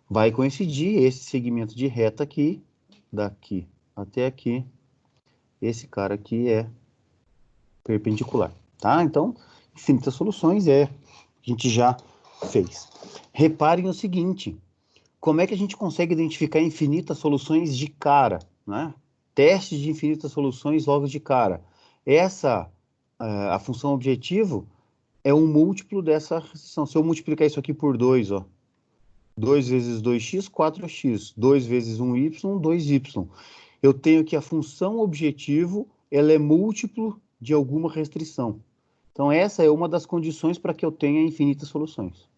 vai coincidir esse segmento de reta aqui, daqui até aqui. Esse cara aqui é perpendicular, tá? Então, infinitas soluções a gente já fez. Reparem o seguinte, como é que a gente consegue identificar infinitas soluções de cara, né? Testes de infinitas soluções logo de cara. A função objetivo é um múltiplo dessa restrição. Se eu multiplicar isso aqui por 2, ó, 2 vezes 2x, 4x. 2 vezes 1y, 2y. Eu tenho que a função objetivo, ela é múltiplo de alguma restrição. Então, essa é uma das condições para que eu tenha infinitas soluções.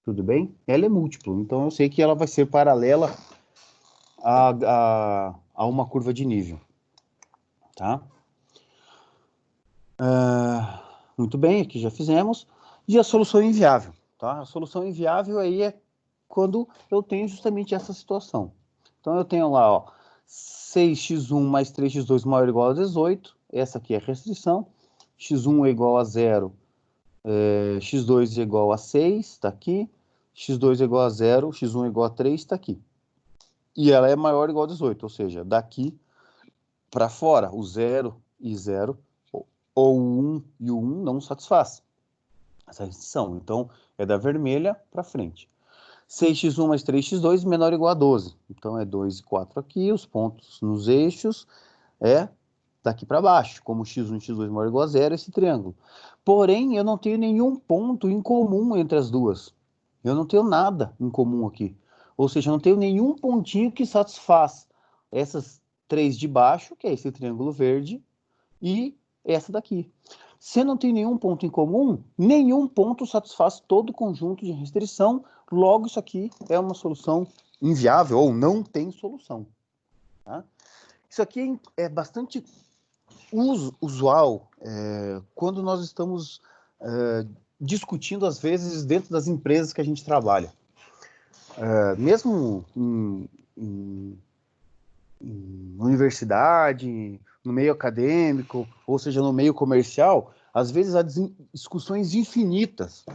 Tudo bem? Ela é múltiplo, então eu sei que ela vai ser paralela a uma curva de nível. Tá? Muito bem, aqui já fizemos. E a solução inviável. Tá? A solução inviável aí é quando eu tenho justamente essa situação. Então, eu tenho lá, ó, 6x1 mais 3x2 maior ou igual a 18. Essa aqui é a restrição. x1 é igual a 0, x2 é igual a 6, está aqui. x2 é igual a 0, x1 é igual a 3, está aqui. E ela é maior ou igual a 18, ou seja, daqui para fora, o 0 e 0, ou o 1 e o 1 não satisfaz essa restrição. Então, é da vermelha para frente. 6x1 mais 3x2 menor ou igual a 12. Então, é 2 e 4 aqui, os pontos nos eixos é daqui para baixo, como x1 e x2 maior ou igual a 0, esse triângulo. Porém, eu não tenho nenhum ponto em comum entre as duas. Eu não tenho nada em comum aqui. Ou seja, eu não tenho nenhum pontinho que satisfaz essas três de baixo, que é esse triângulo verde, e essa daqui. Se eu não tenho nenhum ponto em comum, nenhum ponto satisfaz todo o conjunto de restrição, logo isso aqui é uma solução inviável, ou não tem solução. Tá? Isso aqui é bastante usual quando nós estamos discutindo, às vezes, dentro das empresas que a gente trabalha. Mesmo em universidade, no meio acadêmico, ou seja, no meio comercial, às vezes há discussões infinitas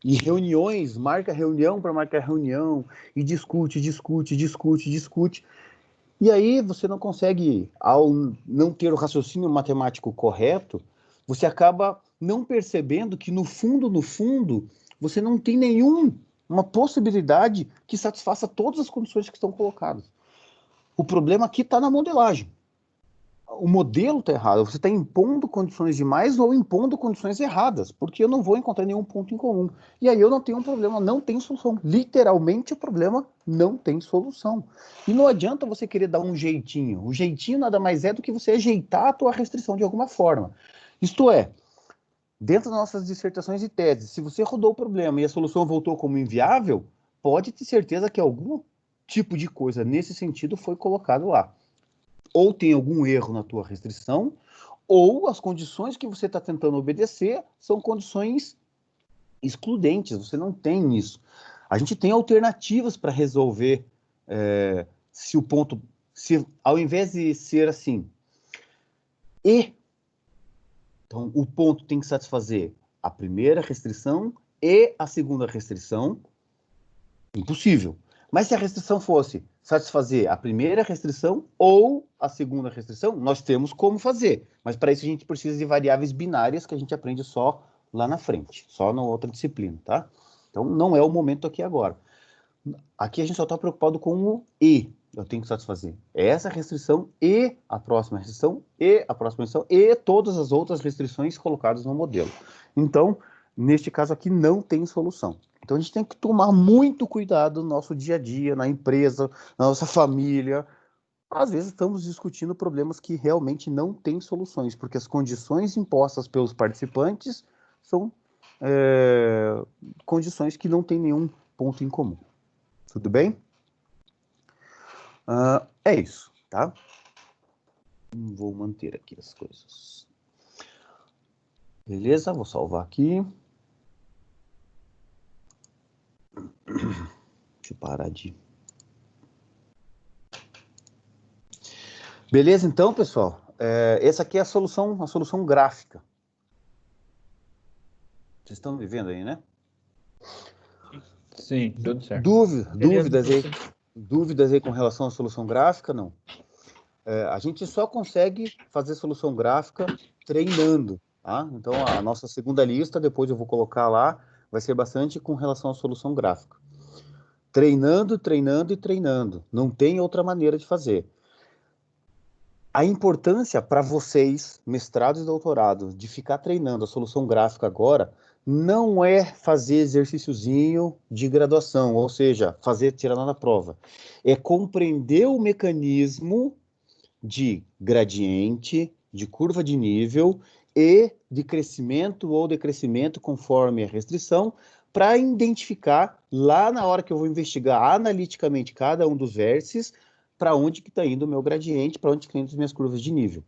e reuniões, marca reunião para marcar reunião, e discute. E aí você não consegue, ao não ter o raciocínio matemático correto, você acaba não percebendo que no fundo, você não tem nenhuma possibilidade que satisfaça todas as condições que estão colocadas. O problema aqui está na modelagem. O modelo está errado. Você está impondo condições demais ou impondo condições erradas, porque eu não vou encontrar nenhum ponto em comum. E aí eu não tenho um problema, não tem solução. Literalmente o problema não tem solução. E não adianta você querer dar um jeitinho. O jeitinho nada mais é do que você ajeitar a tua restrição de alguma forma. Isto é, dentro das nossas dissertações e teses, se você rodou o problema e a solução voltou como inviável, pode ter certeza que algum tipo de coisa nesse sentido foi colocado lá. Ou tem algum erro na tua restrição, ou as condições que você está tentando obedecer são condições excludentes, você não tem isso. A gente tem alternativas para resolver se o ponto, se ao invés de ser assim, então o ponto tem que satisfazer a primeira restrição e a segunda restrição, impossível. Mas se a restrição fosse satisfazer a primeira restrição ou a segunda restrição, nós temos como fazer. Mas para isso a gente precisa de variáveis binárias que a gente aprende só lá na frente, só na outra disciplina, tá? Então não é o momento aqui agora. Aqui a gente só está preocupado com o e. Eu tenho que satisfazer essa restrição e a próxima restrição e a próxima restrição e todas as outras restrições colocadas no modelo. Então, Neste caso aqui não tem solução. Então a gente tem que tomar muito cuidado no nosso dia a dia, na empresa, na nossa família. Às vezes estamos discutindo problemas que realmente não têm soluções, porque as condições impostas pelos participantes são condições que não têm nenhum ponto em comum. Tudo bem? É isso, tá? Vou manter aqui as coisas. Beleza? Vou salvar aqui. Deixa eu parar de... Beleza, então, pessoal? Essa aqui é a solução gráfica. Vocês estão me vendo aí, né?
Sim, tudo certo.
Dúvidas aí com relação à solução gráfica? Não. A gente só consegue fazer solução gráfica treinando, tá? Então, a nossa segunda lista, depois eu vou colocar lá, vai ser bastante com relação à solução gráfica. Treinando, treinando e treinando. Não tem outra maneira de fazer. A importância para vocês, mestrados e doutorados, de ficar treinando a solução gráfica agora, não é fazer exercíciozinho de graduação, ou seja, tirar na prova. É compreender o mecanismo de gradiente, de curva de nível e de crescimento ou decrescimento conforme a restrição, para identificar, lá na hora que eu vou investigar analiticamente cada um dos vértices, para onde que está indo o meu gradiente, para onde estão indo as minhas curvas de nível.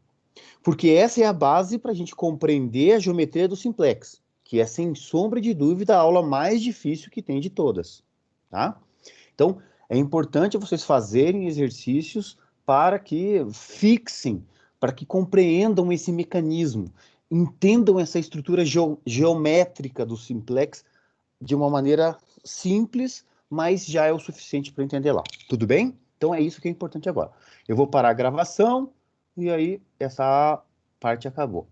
Porque essa é a base para a gente compreender a geometria do simplex, que é, sem sombra de dúvida, a aula mais difícil que tem de todas. Tá? Então, é importante vocês fazerem exercícios para que fixem, para que compreendam esse mecanismo, entendam essa estrutura geométrica do simplex de uma maneira simples, mas já é o suficiente para entender lá. Tudo bem? Então é isso que é importante agora. Eu vou parar a gravação e aí essa parte acabou.